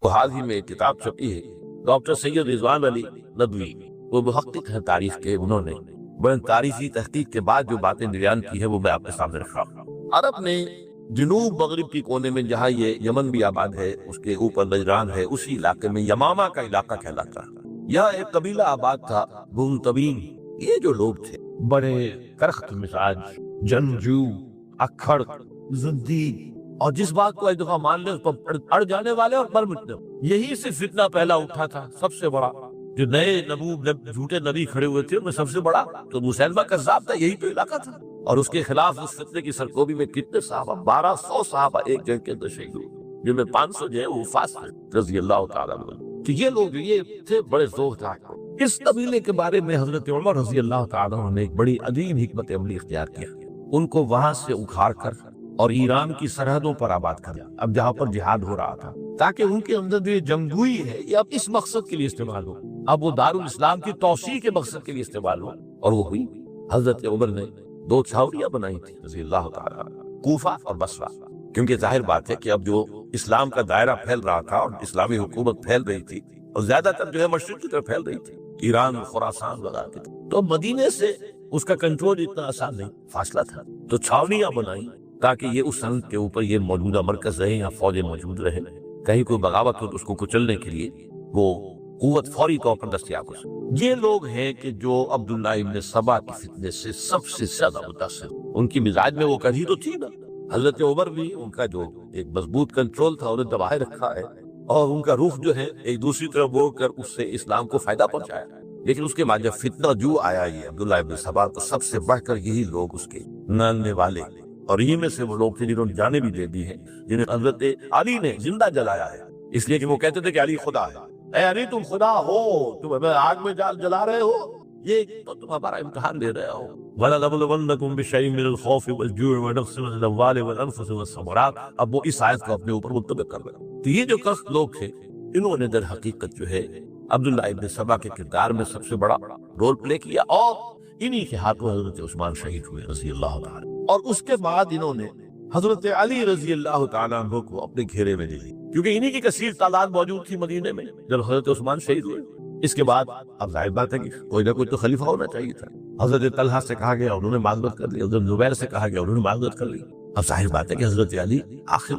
وہ حال ہی میں ایک کتاب چھپی ہے، ڈاکٹر سید رضوان علی ندوی، وہ محقق ہیں تاریخ کے، انہوں نے بڑے تاریخی تحقیق کے بعد جو باتیں بیان کی ہے وہ میں آپ کے سامنے رکھ رہا ہوں۔ عرب نے جنوب مغرب کی کونے میں، جہاں یہ یمن بھی آباد ہے، اس کے اوپر نجران ہے، اسی علاقے میں یمامہ کا علاقہ کہلاتا ہے، یہاں ایک قبیلہ آباد تھا منتبین۔ یہ جو لوگ تھے بڑے کرخت مزاج، جنگجو، اکھڑ، زندید، اور جس بات کو ایک دفعہ مان لے اس پر اڑ جانے والے اور مر مٹنے والے۔ یہی سے فتنہ پہلا اٹھا تھا، سب سے بڑا جو نئے جھوٹے نبی کھڑے ہوئے تھے ان میں سب سے بڑا تو مسیلمہ کذاب تھا، یہی تو علاقہ تھا، اور اس کے خلاف اس فتنے کی سرکوبی میں کتنے صحابہ، 1200 صحابہ ایک جنگ کے اندر شہید ہوئے، جن میں 500 جو ہے وہ وفات ہوئے رضی اللہ تعالیٰ عنہ۔ تو یہ لوگ یہ تھے بڑے زوردار۔ اس قبیلے کے بارے میں حضرت عمر رضی اللہ تعالیٰ عنہ نے ایک بڑی عظیم حکمت عملی اختیار کیا، ان کو وہاں سے اکھاڑ کر اور ایران کی سرحدوں پر آباد کر دیا، اب جہاں پر جہاد ہو رہا تھا، تاکہ ان کے اندر جو یہ جنگجوئی ہے یہ اب اس مقصد کے لیے استعمال ہو، اب وہ دارالاسلام کی توسیع کے مقصد کے لیے استعمال ہو، اور وہ ہوئی۔ حضرت عمر نے 2 چھاؤنیاں بنائی تھی رضی اللہ تعالیٰ، کوفہ اور بصرہ، کیونکہ ظاہر بات ہے کہ اب جو اسلام کا دائرہ پھیل رہا تھا اور اسلامی حکومت پھیل رہی تھی، اور زیادہ تر جو ہے مشرق کی طرف پھیل رہی تھی، ایران اور خراسان وغیرہ کی، تو مدینے سے اس کا کنٹرول اتنا آسان نہیں، فاصلہ تھا، تو چھاؤنیاں بنائی تاکہ یہ اس سنگ کے اوپر یہ موجودہ مرکز رہے، یہاں فوجیں موجود رہے، کہیں کوئی بغاوت ہو تو اس کو کچلنے کے لیے وہ قوت فوری طور پر دستیاب ہو۔ یہ لوگ ہیں کہ جو عبداللہ ابن سبا کی فتنے سے سب سے زیادہ متاثر، ان کی مزاج میں وہ کڑھی تو تھی نا، حضرت عمر بھی ان کا جو ایک مضبوط کنٹرول تھا انہیں دبائے رکھا ہے، اور ان کا رخ جو ہے ایک دوسری طرف موڑ کر اس سے اسلام کو فائدہ پہنچایا، لیکن اس کے بعد جب فتنہ جو آیا یہ عبداللہ ابن سبا، تو سب سے بڑھ کر یہی لوگ اس کے ناننے والے، اور یہ میں سے وہ لوگ تھے جنہوں نے جانیں بھی دے دی ہیں، جنہیں حضرت علی نے زندہ جلایا ہے، اس لیے کہ وہ کہتے تھے کہ علی خدا ہے، اے علی تم خدا ہو، تم ہمیں آگ میں جلا رہے ہو، یہ تو تم ہمارا امتحان لے رہے ہو۔ وَلَنَبْلُوَنَّكُمْ بِشَيْءٍ مِّنَ الْخَوْفِ وَالْجُوعِ وَنَقْصٍ مِّنَ الْأَمْوَالِ وَالْأَنفُسِ وَالثَّمَرَاتِ، اب وہ اس آیت کو اپنے اوپر منطبق کر رہے ہیں۔ تو یہ جو کس لوگ تھے، انہوں نے در حقیقت جو ہے عبداللہ ابن سبا کے کردار میں سب سے بڑا رول پلے کیا، اور انہی کے ہاتھوں حضرت عثمان شہید ہوئے رضی اللہ تعالیٰ، اور اس کے بعد انہوں نے حضرت علی رضی اللہ تعالیٰ عنہ کو اپنے گھیرے میں لے لی، کیونکہ انہی کی کثیر تعداد موجود تھی مدینے میں جب حضرت عثمان شہید ہوئے۔ اس کے بعد اب ظاہر بات ہے کہ کوئی نہ کوئی تو خلیفہ ہونا چاہیے تھا، حضرت طلحہ سے کہا گیا انہوں نے معذرت کر لی، حضرت زبیر سے کہا گیا انہوں نے معذرت کر لی، اب ظاہر بات ہے کہ حضرت علی آخر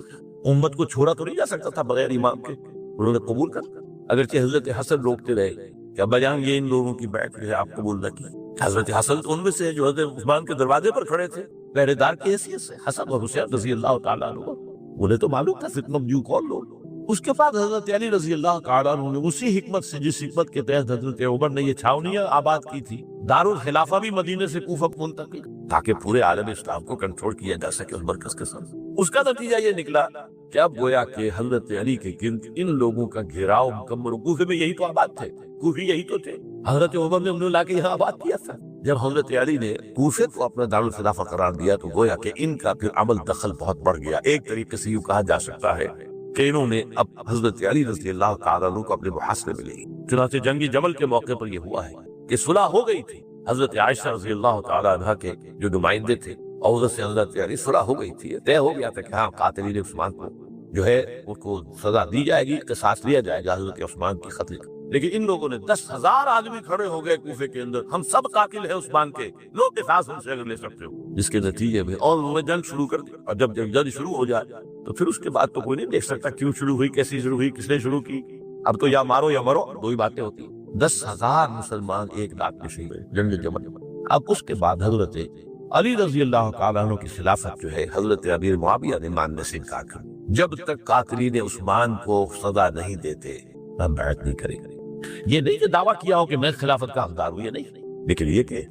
امت کو چھوڑا تو نہیں جا سکتا تھا بغیر امام کے، انہوں نے قبول کر، اگرچہ حضرت حسن روکتے رہے کہ ابا جان یہ ان لوگوں کی بیعت جو ہے آپ قبول نہ کی۔ حضرت حسن ان میں سے جو حضرت عثمان کے دروازے پر کھڑے تھے پہرے دار کی حیثیت سے، حسن اور حسین رضی اللہ تعالیٰ عنہ، انہیں تو معلوم تھا فتنہ جو کون لوگ۔ اس کے بعد حضرت علی رضی اللہ تعالیٰ عنہ نے اسی حکمت سے، جس حکمت کے تحت حضرت عمر نے یہ چھاونیاں آباد کی تھی، دارالخلافہ بھی مدینے سے کوفہ منتقل، تاکہ پورے عالم اسلام کو کنٹرول کیا جا سکے اس مرکز کے ساتھ۔ اس کا نتیجہ یہ نکلا کہ اب گویا کہ حضرت علی کے گرد ان لوگوں کا گھیراؤ مکمل، کوفے میں یہی تو آباد تھے، کوفی یہی تو تھے، حضرت عمر نے انہیں لا کے یہاں آباد کیا تھا۔ جب حضرت علی نے کوفے کو اپنا دارالخلافہ قرار دیا تو گویا کہ ان کا پھر عمل دخل بہت بڑھ گیا، ایک طریقے سے یوں کہا جا سکتا ہے کہ انہوں نے اب حضرت علی رضی اللہ تعالیٰ عنہ کو اپنے محاصرے میں لی۔ چنانچہ جنگی جمل کے موقع پر یہ ہوا ہے کہ صلح ہو گئی تھی، حضرت عائشہ رضی اللہ تعالیٰ عنہ کے جو نمائندے تھے اور حضرت سے حضرت علی صلح ہو گئی تھی، طے ہو گیا تھا کہ ہاں قاتلین عثمان کو جو ہے ان کو سزا دی جائے گی، قصاص لیا جائے گا حضرت عثمان کی قتل کا۔ لیکن ان لوگوں نے 10,000 آدمی کھڑے ہو گئے کوفے کے اندر، ہم سب قاتل ہیں عثمان کے، لوگ قصاص ہم سے اگر لے سکتے ہو، جس کے نتیجے میں اور انہوں نے جنگ شروع کر دی۔ اور جب جنگ شروع ہو جائے تو پھر اس کے بعد تو کوئی نہیں دیکھ سکتا کیوں شروع ہوئی، کیسی شروع ہوئی، کس نے شروع کی، اب تو یا مارو یا مرو، دو ہی باتیں ہوتی ہیں۔ 10,000 مسلمان ایک رات میں شہید ہوئے جنگ جمل۔ اب اس کے بعد حضرت علی رضی اللہ تعالیٰ عنہ کی خلافت جو ہے حضرت امیر معاویہ نے ماننے سے انکار کر، جب تک قاتلین عثمان کو سزا نہیں دیتے ہم بیعت نہیں کریں گے۔ یہ نہیں کہ دعویٰ کیا ہو کہ میں خلافت کا حقدار ہوں، یہ نہیں، لیکن یہ کہ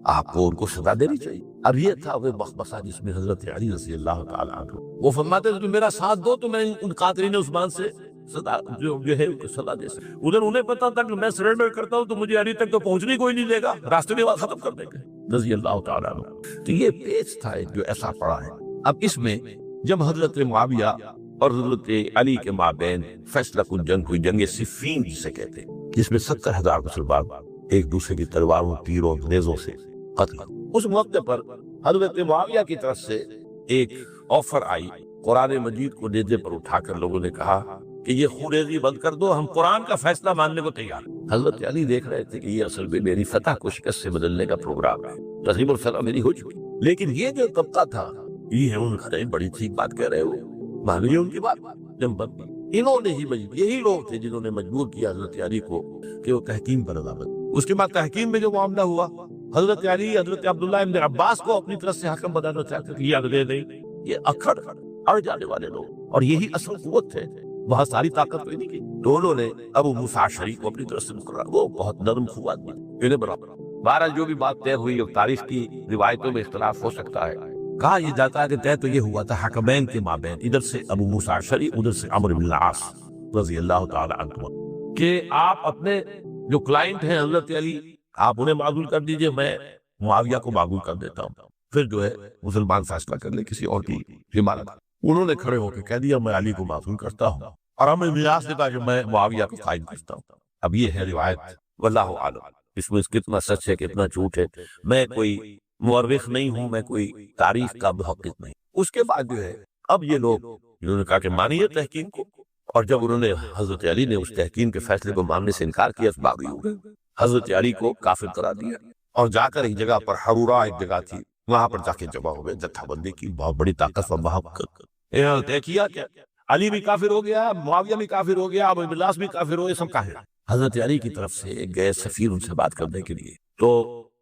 آپ کو ان کو سزا دینی چاہیے۔ اب یہ تھا وہ مخمصہ جس میں حضرت علی رضی اللہ تعالیٰ عنہ وہ فرماتے تھے کہ میرا ساتھ دو تو میں ان قاتلین عثمان سے سزا جو ہے سزا دے سکتا۔ ادھر انہیں پتا تھا کہ میں سرنڈر کرتا ہوں تو مجھے علی تک تو پہنچنے کوئی نہیں دے گا، راستے میں ختم کر دیں گے رضی اللہ تعالیٰ عنہ۔ تو یہ پیچ تھا جو ایسا پڑا ہے۔ اب اس میں جب حضرت معاویہ اور حضرت علی کے مابین فیصلہ کن جنگ ہوئی، جنگ صفین جسے کہتے ہیں، جس میں 70,000 مسلمان ایک دوسرے کی تلواروں، تیروں، نیزوں سے قتل۔ اس موقع پر حضرت معاویہ کی طرف سے ایک آفر آئی، قرآن مجید کو نیزے پر اٹھا کر لوگوں نے کہا کہ یہ خوریزی بند کر دو، ہم قرآن کا فیصلہ ماننے کو تیار ہیں۔ حضرت علی دیکھ رہے تھے کہ یہ اصل میں میری فتح کو شکست سے بدلنے کا پروگرام ہے، تقریب الفتح میری ہو چکی، لیکن یہ جو طبقہ تھا یہ ان کھڑے بڑی ٹھیک بات کہہ رہے ہو، مان لیے ان کی بات، جب انہوں نے ہی یہی لوگ تھے جنہوں نے مجبور کیا حضرت علی کو کہ وہ تحکیم پر رضامند۔ اس کے بعد تحکیم میں جو معاملہ ہوا، حضرت علی حضرت عبداللہ ابن عباس کو اپنی طرف سے حکم بنانا چاہتے تھے، یہ دے دیں، یہ اڑ جانے والے لوگ، اور یہی اصل قوت تھے، بہت ساری طاقت کوئی نہیں کی۔ دونوں نے ابو موسیٰ اشعری کو اپنی طرف سے مقرر، وہ بہت نرم خو آدمی، انہیں برابر۔ بہرحال جو بھی بات طے ہوئی، تاریخ کی روایتوں میں اختلاف ہو سکتا ہے، کہا یہ جاتا ہے کہ طے تو یہ ہوا تھا حکمین کے مابین، ادھر سے ابو موسیٰ اشعری، ادھر سے عمرو بن العاص رضی اللہ تعالی عنہ، کہ آپ اپنے جو کلائنٹ ہیں حضرت علی، آپ انہیں معزول کر دیجئے، میں معاویہ کو معزول کر دیتا ہوں، پھر جو ہے مسلمان فیصلہ کر لے کسی اور کی ضمانت۔ انہوں نے کھڑے ہو کے کہہ دیا میں علی کو معزول کرتا ہوں، اور عمرو بن العاص نے کہا کہ میں معاویہ کو قائم کرتا ہوں۔ اب یہ ہے روایت، واللہ اعلم اس میں کتنا سچ ہے کتنا جھوٹ ہے، میں کوئی مورخ نہیں ہوں، میں کوئی تاریخ کا محقق نہیں۔ اس کے بعد جو ہے اب یہ لوگ انہوں نے کہا کہ مانیے تحکیم کو، اور جب انہوں نے حضرت علی نے اس تحکیم کے فیصلے کو ماننے سے انکار کیا تو باغی ہو گئے، حضرت علی کو کافر قرار دیا، اور جا کر ایک جگہ پر حرورا ایک جگہ تھی، وہاں پر جا کے جمع ہو گئے، جتھا بندی کی بہت بڑی طاقت و محبت طے کیا کہ علی بھی کافر ہو گیا، معاویہ بھی کافر ہو گیا، ابو العاص بھی کافر ہو گئے، سب کافر۔ حضرت علی کی طرف سے گئے سفیر ان سے بات کرنے کے لیے، تو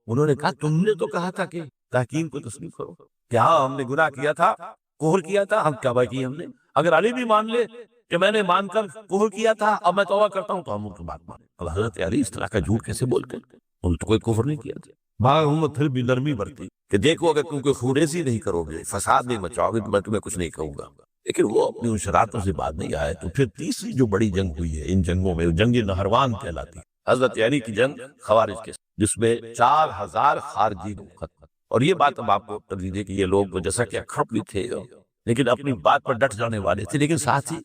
انہوں نے کہا تم نے تو کہا تھا کہ تحکیم کو تسلیم کرو، کیا ہم نے گناہ کیا تھا، کفر کیا تھا، ہم کیا کی ہم نے؟ اگر علی بھی مان لے کہ میں نے مان کر کفر کیا تھا، اب میں توبہ کرتا ہوں، تو ہم ان کی بات مانیں۔ اب حضرت علی اس طرح کا جھوٹ کیسے بولتے ہیں؟ انہوں نے تو کوئی کفر نہیں کیا تھا۔ باہر پھر بھی نرمی برتی کہ دیکھو اگر تم کوئی خوریزی نہیں کرو گے، فساد نہیں مچاؤ گے، تو میں تمہیں کچھ نہیں کہوں گا، لیکن وہ اپنی ان شراتوں سے بعد نہیں آئے۔ تو پھر تیسری جو بڑی جنگ ہوئی ہے ان جنگوں میں، جنگ نہروان کہلاتی، حضرت علی کی جنگ خوارج کے، جس میں 4000 خارجی ختم۔ اور یہ بات اب آپ کو کر دیجیے کہ یہ لوگ جیسا کہ اکھڑ بھی تھے لیکن اپنی بات پر ڈٹ جانے والے تھے، لیکن ساتھ ہی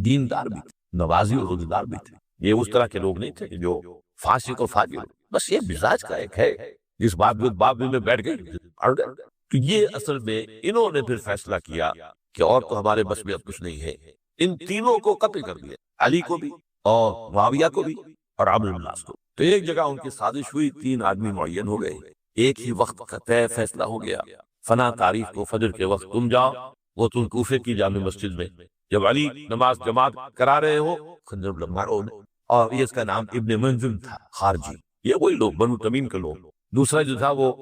دیندار بھی تھے، نوازی اور روزگار بھی تھے۔ یہ اس طرح کے لوگ نہیں تھے کہ جو فاسق و فاجر، بس یہ مزاج کا ایک ہے، اس باب میں بیٹھ گئی اور تو یہ اصل میں انہوں نے پھر فیصلہ کیا کہ اور تو ہمارے بس میں اب کچھ نہیں ہے، ان تینوں کو قتل کر دیا، علی کو بھی اور معاویہ کو بھی اور عمرو بن العاص کو۔ تو ایک جگہ ان کی سازش ہوئی، 3 آدمی معین ہو گئے، ایک ہی وقت کا طے فیصلہ ہو گیا، فلاں تاریخ کو فجر کے وقت تم جاؤ، وہ تم کوفے کی جامع مسجد میں، جب علی نماز جماعت کرا رہے ہو خنجر مارو، اور یہ اس کا نام ابن منظم تھا خارجی، یہ وہی لوگ بنو تمیم کے لوگ۔ دوسرا جو تھا وہ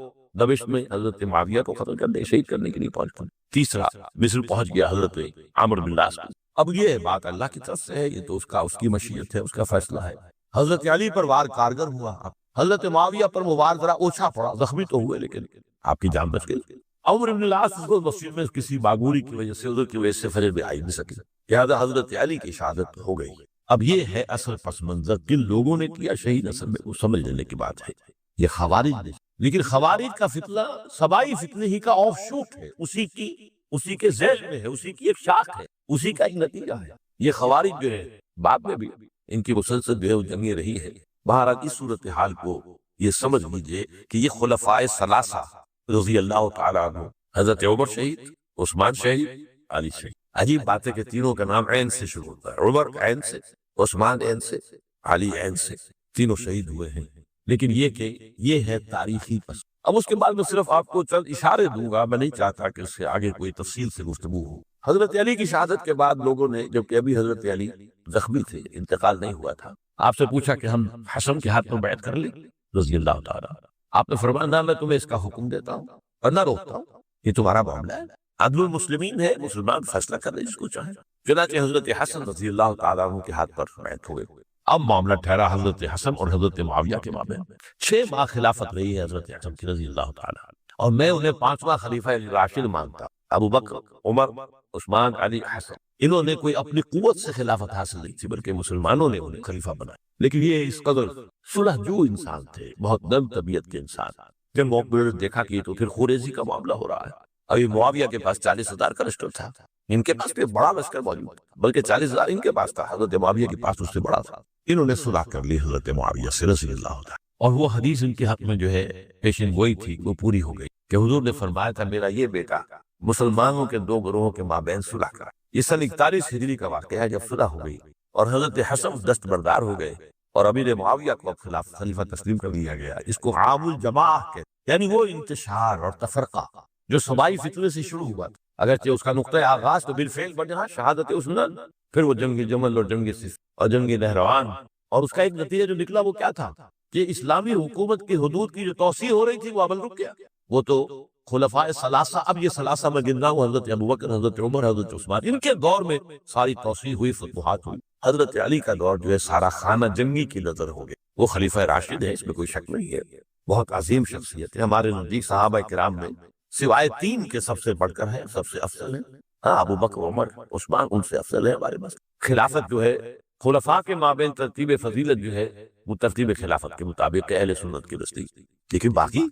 دمشق میں حضرت معاویہ کو قتل کرنے شہید کرنے کے لیے پہنچا۔ تیسرا مصر پہنچ گیا حضرت عمرو بن العاص۔ اب یہ بات اللہ کی طرف سے ہے، یہ تو اس کی مشیت ہے، اس کا فیصلہ ہے۔ حضرت علی پر وار کارگر ہوا، حضرت معاویہ پر وہ وار ذرا اوچھا پڑا، زخمی تو ہوئے لیکن آپ کی جان بچ گئی۔ عمرو بن العاص کو مسجد میں کسی معمولی کی وجہ سے، عذر کی وجہ سے فجر میں آئی نہیں سکی، لہذا حضرت علی کی شہادت ہو گئی۔ اب یہ ہے اصل پس منظر، کن لوگوں نے کیا شہید اصل میں وہ سمجھ لینے کی بات ہے، یہ خوارج نے، لیکن خوارج کا فتنہ سبائی فتنے ہی کا آف شوٹ ہے، اسی کے ذیل میں ہے، اسی کی ایک شاخ ہے، اسی کا ایک نتیجہ ہے۔ یہ خوارج جو ہے بعد میں بھی ان کی مسلسل جو ہے وہ جنگیں رہی ہے۔ بہرحال اس صورتحال کو یہ سمجھ لیجئے کہ یہ خلفائے ثلاثہ رضی اللہ تعالیٰ عنہ، حضرت عمر شہید، عثمان شہید، علی شہید۔ عجیب بات ہے کہ تینوں کا نام عین سے شروع ہوتا ہے، عمر عین سے، عثمان عین سے، علی عین سے، تینوں شہید ہوئے ہیں۔ لیکن یہ کہ یہ ہے تاریخی پس۔ اب اس کے بعد میں صرف آپ کو چند اشارے دوں گا، میں نہیں چاہتا کہ اس سے آگے کوئی تفصیل سے گفتگو ہو۔ حضرت علی کی شہادت کے بعد لوگوں نے، جبکہ ابھی حضرت علی زخمی تھے، انتقال نہیں ہوا تھا، آپ سے پوچھا کہ ہم حسن کے ہاتھ میں بیعت کر لیں رضی اللہ تعالیٰ۔ آپ نے فرمایا نہ میں تمہیں اس کا حکم دیتا ہوں اور نہ روکتا ہوں، یہ تمہارا معاملہ ہے، عدل المسلمین ہے، مسلمان فیصلہ کر رہے جس کو چاہے۔ چنانچہ حضرت حسن رضی اللہ تعالیٰ عنہ کے ہاتھ پر بیعت ہوئے۔ اب معاملہ ٹھہرا حضرت حسن اور حضرت معاویہ کے مابین۔ 6 ماہ خلافت رہی ہے حضرت حسن کی رضی اللہ تعالیٰ عنہ، اور میں انہیں 5واں خلیفہ راشد مانتا۔ ابو بکر، عمر، عثمان، علی، حسن، انہوں نے کوئی اپنی قوت سے خلافت حاصل نہیں تھی، بلکہ مسلمانوں نے انہیں خلیفہ بنایا۔ لیکن یہ اس قدر صلح جو انسان تھے، بہت نرم طبیعت کے انسان، جب موقع دیکھا کہ تو پھر خوریزی کا معاملہ ہو رہا ہے۔ ابھی معاویہ کے پاس 40,000 کا لشکر تھا، ان کے پاس بھی بڑا لشکر موجود تھا، بلکہ 40,000 ان کے پاس تھا، حضرت معاویہ کے پاس اس سے بڑا تھا۔ انہوں نے صلح کر لی حضرت معاویہ سے رضی اللہ عنہ، اور وہ حدیث ان کے حق میں جو ہے پیشن گوئی تھی وہ پوری ہو گئی کہ حضور نے فرمایا تھا میرا یہ بیٹا مسلمانوں کے 2 گروہوں کے مابین صلح کرا۔ یہ سن 41 ہجری کا واقعہ ہے، جب صلح ہو گئی اور حضرت حسن دستبردار ہو گئے اور امیر معاویہ کو خلاف خلیفہ تسلیم کر دیا گیا. اس کو عام الجماع کے یعنی وہ انتشار اور تفرقہ جو صبائی فتنے سے شروع ہوا تھا، اگرچہ اس کا نقطۂ آغاز تو بالفعل بنا شہادت عثمان، پھر وہ جنگ جمل اور جنگ صف اور جنگ نہروان، اور اس کا ایک نتیجہ جو نکلا وہ کیا تھا کہ اسلامی حکومت کی حدود کی جو توسیع ہو رہی تھی وہ عمل رک گیا. وہ تو خلفائے ثلاثہ، اب یہ ثلاثہ میں گن رہا ہوں، حضرت ابوبکر، حضرت عمر، حضرت عثمان، ان کے دور میں ساری توسیع ہوئی، فتوحات ہوئی. حضرت علی کا دور جو ہے سارا خانہ جنگی کی نظر ہو گیا. وہ خلیفہ راشد ہے، اس میں کوئی شک نہیں ہے، بہت عظیم شخصیت ہے ہمارے نزدیک صحابہ کرام میں سوائے تین کے سب سے بڑھ کر ہے، سب سے افضل ہے. ہاں، ابو بکر، عمر، عثمان ان سے افضل ہے ہمارے پاس. خلافت جو ہے خلفاء کے مابین ترتیب فضیلت جو ہے وہ ترتیب خلافت کے مطابق اہل سنت کی نزدیک، لیکن باقی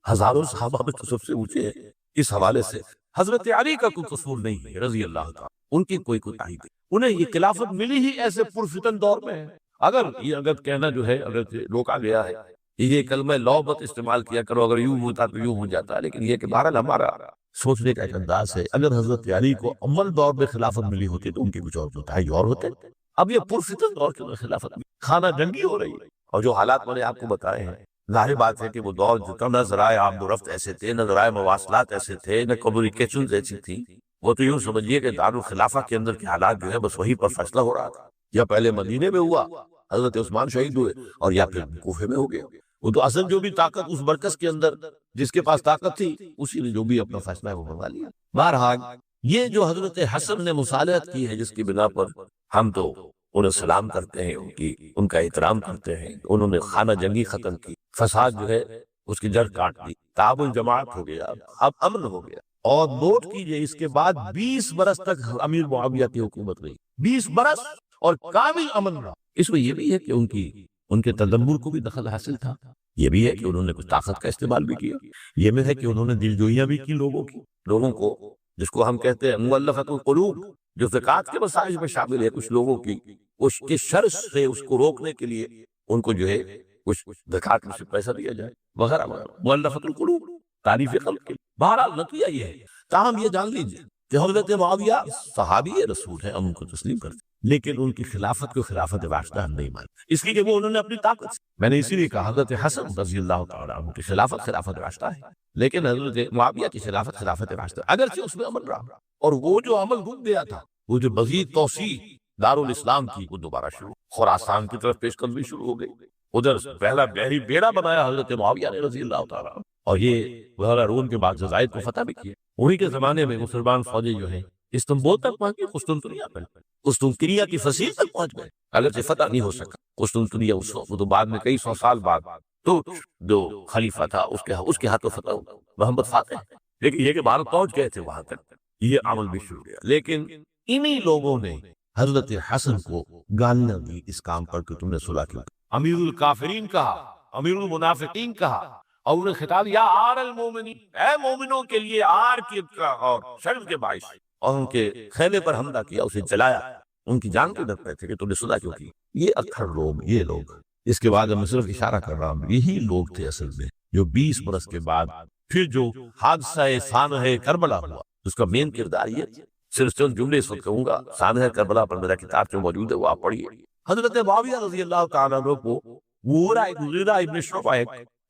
ہزاروں صحابہ میں تو سب سے اونچے ہیں. اس حوالے سے حضرت علی کا کوئی قصور نہیں ہے رضی اللہ تعالیٰ، ان کی کوئی کوتاہی نہیں. انہیں یہ خلافت ملی ہی ایسے پرفتن دور میں ہے. اگر کہنا جو ہے، اگر روکا گیا ہے یہ کلمہ لو مت استعمال کیا کرو، اگر یوں ہوتا تو یوں ہو جاتا، لیکن یہ کہ بہرحال ہمارا سوچنے کا ایک انداز ہے. اگر حضرت علی کو اول دور میں خلافت ملی ہوتی تو ان کے کچھ اور کوتاہی اور ہوتے. اب یہ پرفتن دور کے اندر خلافت ملی، خانہ جنگی ہو رہی ہے، اور جو حالات میں نے آپ کو بتائے ہیں ظاہر بات ہے کہ وہ دور جو نہ ذرائع آمد و رفت ایسے تھے، نہ ذرائع مواصلات ایسے تھے، نہ کمیونیکیشنز ایسی تھی. وہ تو یوں سمجھیے کہ دارالخلافہ کے اندر کے حالات جو ہے بس وہی پر فیصلہ ہو رہا تھا. یا پہلے مدینے میں ہوا، حضرت عثمان شہید ہوئے، اور یا پھر کوفے میں ہو گیا. وہ تو اصل جو بھی طاقت اس مرکز کے اندر جس کے پاس طاقت تھی اسی نے جو بھی اپنا فیصلہ ہے وہ بنوا لیا. بہرحال یہ جو حضرت حسن نے مصالحت کی ہے، جس کی بنا پر ہم تو انہیں سلام کرتے ہیں، ان کا احترام کرتے ہیں، انہوں نے خانہ جنگی ختم کی، فساد جو ہے اس کی جڑ کاٹ دی، تعاون جماعت ہو گیا، اب امن ہو گیا. اور نوٹ کیجئے اس کے بعد 20 برس تک امیر معاویہ کی حکومت رہی، 20 برس، اور کامل امن رہا. اس میں یہ بھی ہے کہ ان کے تدبر کو بھی دخل حاصل تھا، یہ بھی ہے کہ انہوں نے کچھ طاقت کا استعمال بھی کیا، یہ بھی ہے کہ انہوں نے دل جوئیاں بھی کی لوگوں کو جس کو ہم کہتے ہیں مؤلفۃ القلوب، جو زکوٰۃ کے مسائل میں شامل ہے، کچھ لوگوں کی اس کے شر سے اس کو روکنے کے لیے ان کو جو ہے کچھ زکوٰۃ میں سے پیسہ دیا جائے وغیرہ وغیرہ. مؤلفۃ القلوب، تعریف خلق کے لیے. بہرحال نتیجہ یہ ہے. تاہم یہ جان لیجیے کہ حضرت معاویہ صحابی رسول ہیں، ہم ان کو تسلیم کرتے ہیں، لیکن ان کی خلافت کو خلافت راشدہ ہم نہیں مانتے، اس لیے کہ وہ انہوں نے اپنی طاقت سے، میں نے اسی لیے کہا حضرت حسن رضی اللہ تعالیٰ عنہ کی خلافت خلافت راشدہ ہے، لیکن حضرت معاویہ کی خلافت خلافت راشدہ، اگرچہ اس میں عمل رہا، اور وہ جو عمل رک گیا تھا، وہ جو مزید توسیع دارالاسلام کی، وہ دوبارہ شروع، خراسان کی طرف پیش قدمی شروع ہو گئی. ادھر پہلا بحری بیڑا بنایا حضرت معاویہ نے رضی اللہ تعالیٰ عنہ، اور یہ ہارون کے بعد جزائر کو فتح بھی کیا. انہی کے زمانے میں مسلمان فوجی جو ہیں استنبول تک پہنچ گئے، قسطنطنیہ کی فصیل تک پہنچ گئے، اگرچہ فتح نہیں ہو سکا قسطنطنیہ اس وقت، تو بعد میں کئی سو سال بعد تو جو خلیفہ تھا اس کے ہاتھوں فتح ہوا، محمد فاتح. لیکن یہ کہ بھارت پہنچ گئے تھے وہاں تک، یہ عمل بھی شروع کیا. لیکن انہی لوگوں نے حضرت حسن کو گالیاں دی اس کام پر کہ تم نے صلح کیوں، امیر الکافرین کہا، امیر المنافقین کہا، اور انہیں خطاب یا آر المومنین، اے مومنوں کے لیے آر کی اور شرم کے باعث، اور ان کے خیمے پر حملہ کیا، اسے جلایا. ان کی جان کے ڈر پہ تھے کہ تم نے صلح کیوں کی. یہ اکثر لوگ، یہ لوگ، اس کے بعد میں صرف اشارہ کر رہا ہوں، یہی لوگ تھے اصل میں جو 20 برس کے بعد پھر جو حادثہ سانحہ کربلا ہوا، اس کا مین کردار یہ، صرف چند جملے اس وقت کہوں گا. سانحہ کربلا پر میرا کتاب جو موجود ہے وہ آپ پڑھیے. حضرت معاویہ رضی اللہ تعالیٰ عنہ کو مغیرہ ابن شعبہ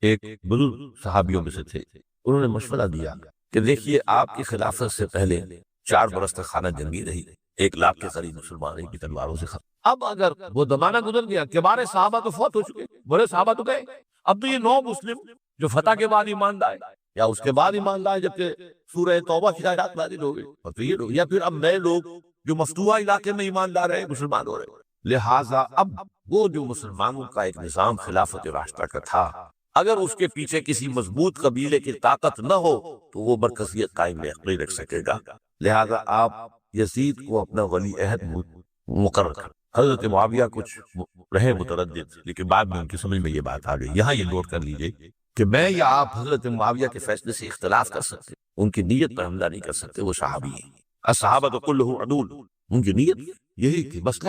ایک بزرگ صحابیوں میں سے تھے، انہوں نے مشورہ دیا کہ دیکھیے آپ کی خلافت سے پہلے 4 برس تک خانہ جنگی رہی، 1 لاکھ کے قریب مسلمان کی تلواروں سے ختم. اب اگر وہ زمانہ گزر گیا، کبار صحابہ تو فوت ہو چکے، بڑے صحابہ تو گئے، اب تو یہ 9 مسلم جو فتح کے بعد ایمان لائے یا اس کے بعد ایمان لائے جبکہ سورہ توبہ کی آیات نازل ہو گئی، اور تو یہ لوگ، یا پھر اب نئے لوگ جو مفتوحہ علاقے میں ایمان لا رہے، مسلمان ہو رہے. لہٰذا اب وہ جو مسلمانوں کا ایک نظام خلافت راشدہ کا تھا، اگر اس کے پیچھے کسی مضبوط قبیلے کی طاقت نہ ہو تو وہ مرکزیت قائم نہیں رکھ سکے گا. لہذا آپ یزید کو اپنا ولی عہد مقرر کر. حضرت معاویہ کچھ رہے متردد، لیکن بعد میں ان کی سمجھ میں یہ بات آ گئی. یہاں یہ نوٹ کر لیجئے کہ میں یا آپ حضرت معاویہ کے فیصلے سے اختلاف کر سکتے، ان کی نیت پر حملہ نہیں کر سکتے، وہ صحابی ہیں. الصحابہ کلھم عدول، ان کی نیت یہی تھی بس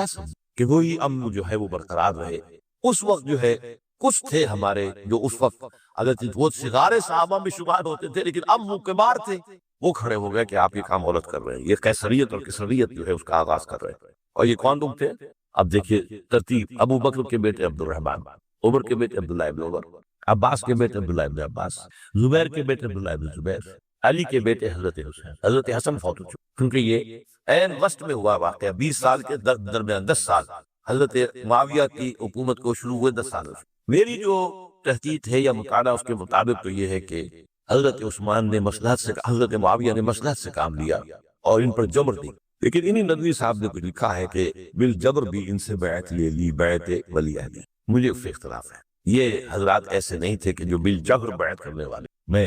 کہ وہی امن جو ہے وہ برقرار رہے. اس وقت جو ہے کچھ تھے ہمارے جو اس وقت اگر وہ صغار صحابہ میں شمار ہوتے تھے، لیکن اب وہ کبار تھے، وہ کھڑے ہو گئے کہ آپ یہ کام غلط کر رہے ہیں، یہ قیصریت اور کسریت جو ہے اس کا آغاز کر رہے ہیں. اور یہ کون لوگ تھے؟ اب دیکھیے ترتیب، ابو بکر کے بیٹے عبد الرحمن، عمر کے بیٹے عبداللہ ابن عمر، عباس کے بیٹے عبداللہ ابن عباس، زبیر کے بیٹے عبداللہ ابن زبیر، علی کے بیٹے حضرت حسین۔ حضرت حسن فوت ہو چکے کیونکہ یہ عین وسط میں ہوا واقعہ، 20 سال کے درمیان 10 سال حضرت معاویہ کی حکومت کو شروع ہوئے 10 سال۔ میری جو تحقیق ہے یا مطالعہ اس کے مطابق تو یہ ہے کہ حضرت عثمان نے مصلحت سے، حضرت معاویہ نے مصلحت سے کام لیا اور ان پر جبر دی، لیکن انہی ندوی صاحب نے کچھ لکھا ہے کہ بالجبر بھی ان سے بیعت لے لی، بیعت ولی عہد۔ مجھے اس سے اختلاف ہے، یہ حضرات ایسے نہیں تھے کہ جو بالجبر بیعت کرنے والے، میں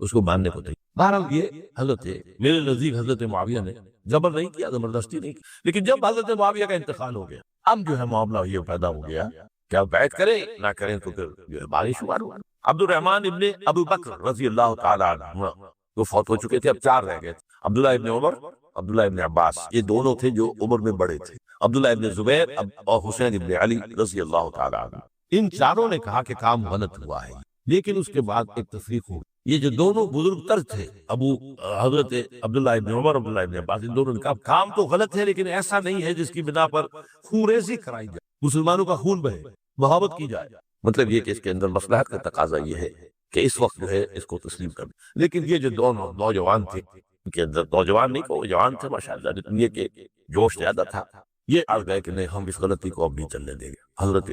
اس کو ماننے کو تیار۔ بہرحال یہ حضرت، میرے نزدیک حضرت معاویہ نے جبر نہیں کیا، زبردستی نہیں کی، لیکن جب حضرت معاویہ کا انتقال ہو گیا اب جو ہے معاملہ یہ پیدا ہو گیا کہ اب بیعت کریں نہ کریں تو پھر جو ہے باری شمار ہوا۔ عبد الرحمن ابن ابو بکر رضی اللہ تعالیٰ عنہ وہ فوت ہو چکے تھے، اب 4 رہ گئے تھے، عبداللہ ابن عمر، عبداللہ ابن عباس، یہ دونوں تھے جو عمر میں بڑے تھے، عبداللہ ابن زبیر اور حسین ابن علی رضی اللہ تعالیٰ عنہ۔ ان چاروں نے کہا کہ کام غلط ہوا ہے، لیکن اس کے بعد ایک تفریق ہوئی۔ یہ جو دونوں بزرگ تر تھے، حضرت عبداللہ ابن عمر، عبداللہ ابن عباس، ان دونوں نے کہا کام تو غلط ہے لیکن ایسا نہیں ہے جس کی بنا پر خون ریزی کرائی جائے، مسلمانوں کا خون بہے، محبت کی جائے۔ مطلب یہ کہ اس کے اندر مصلحت کا تقاضا یہ ہے کہ اس وقت جو ہے اس کو تسلیم کر دیں۔ لیکن یہ جو دونوں نوجوان تھے، ان کے اندر نوجوان نہیں کہ جوان تھے ماشاءاللہ، لیکن یہ کہ جوش زیادہ تھا، یہ اڑ گئے کہ نہیں ہم اس غلطی کو اب نہیں چلنے دیں گے۔ حضرت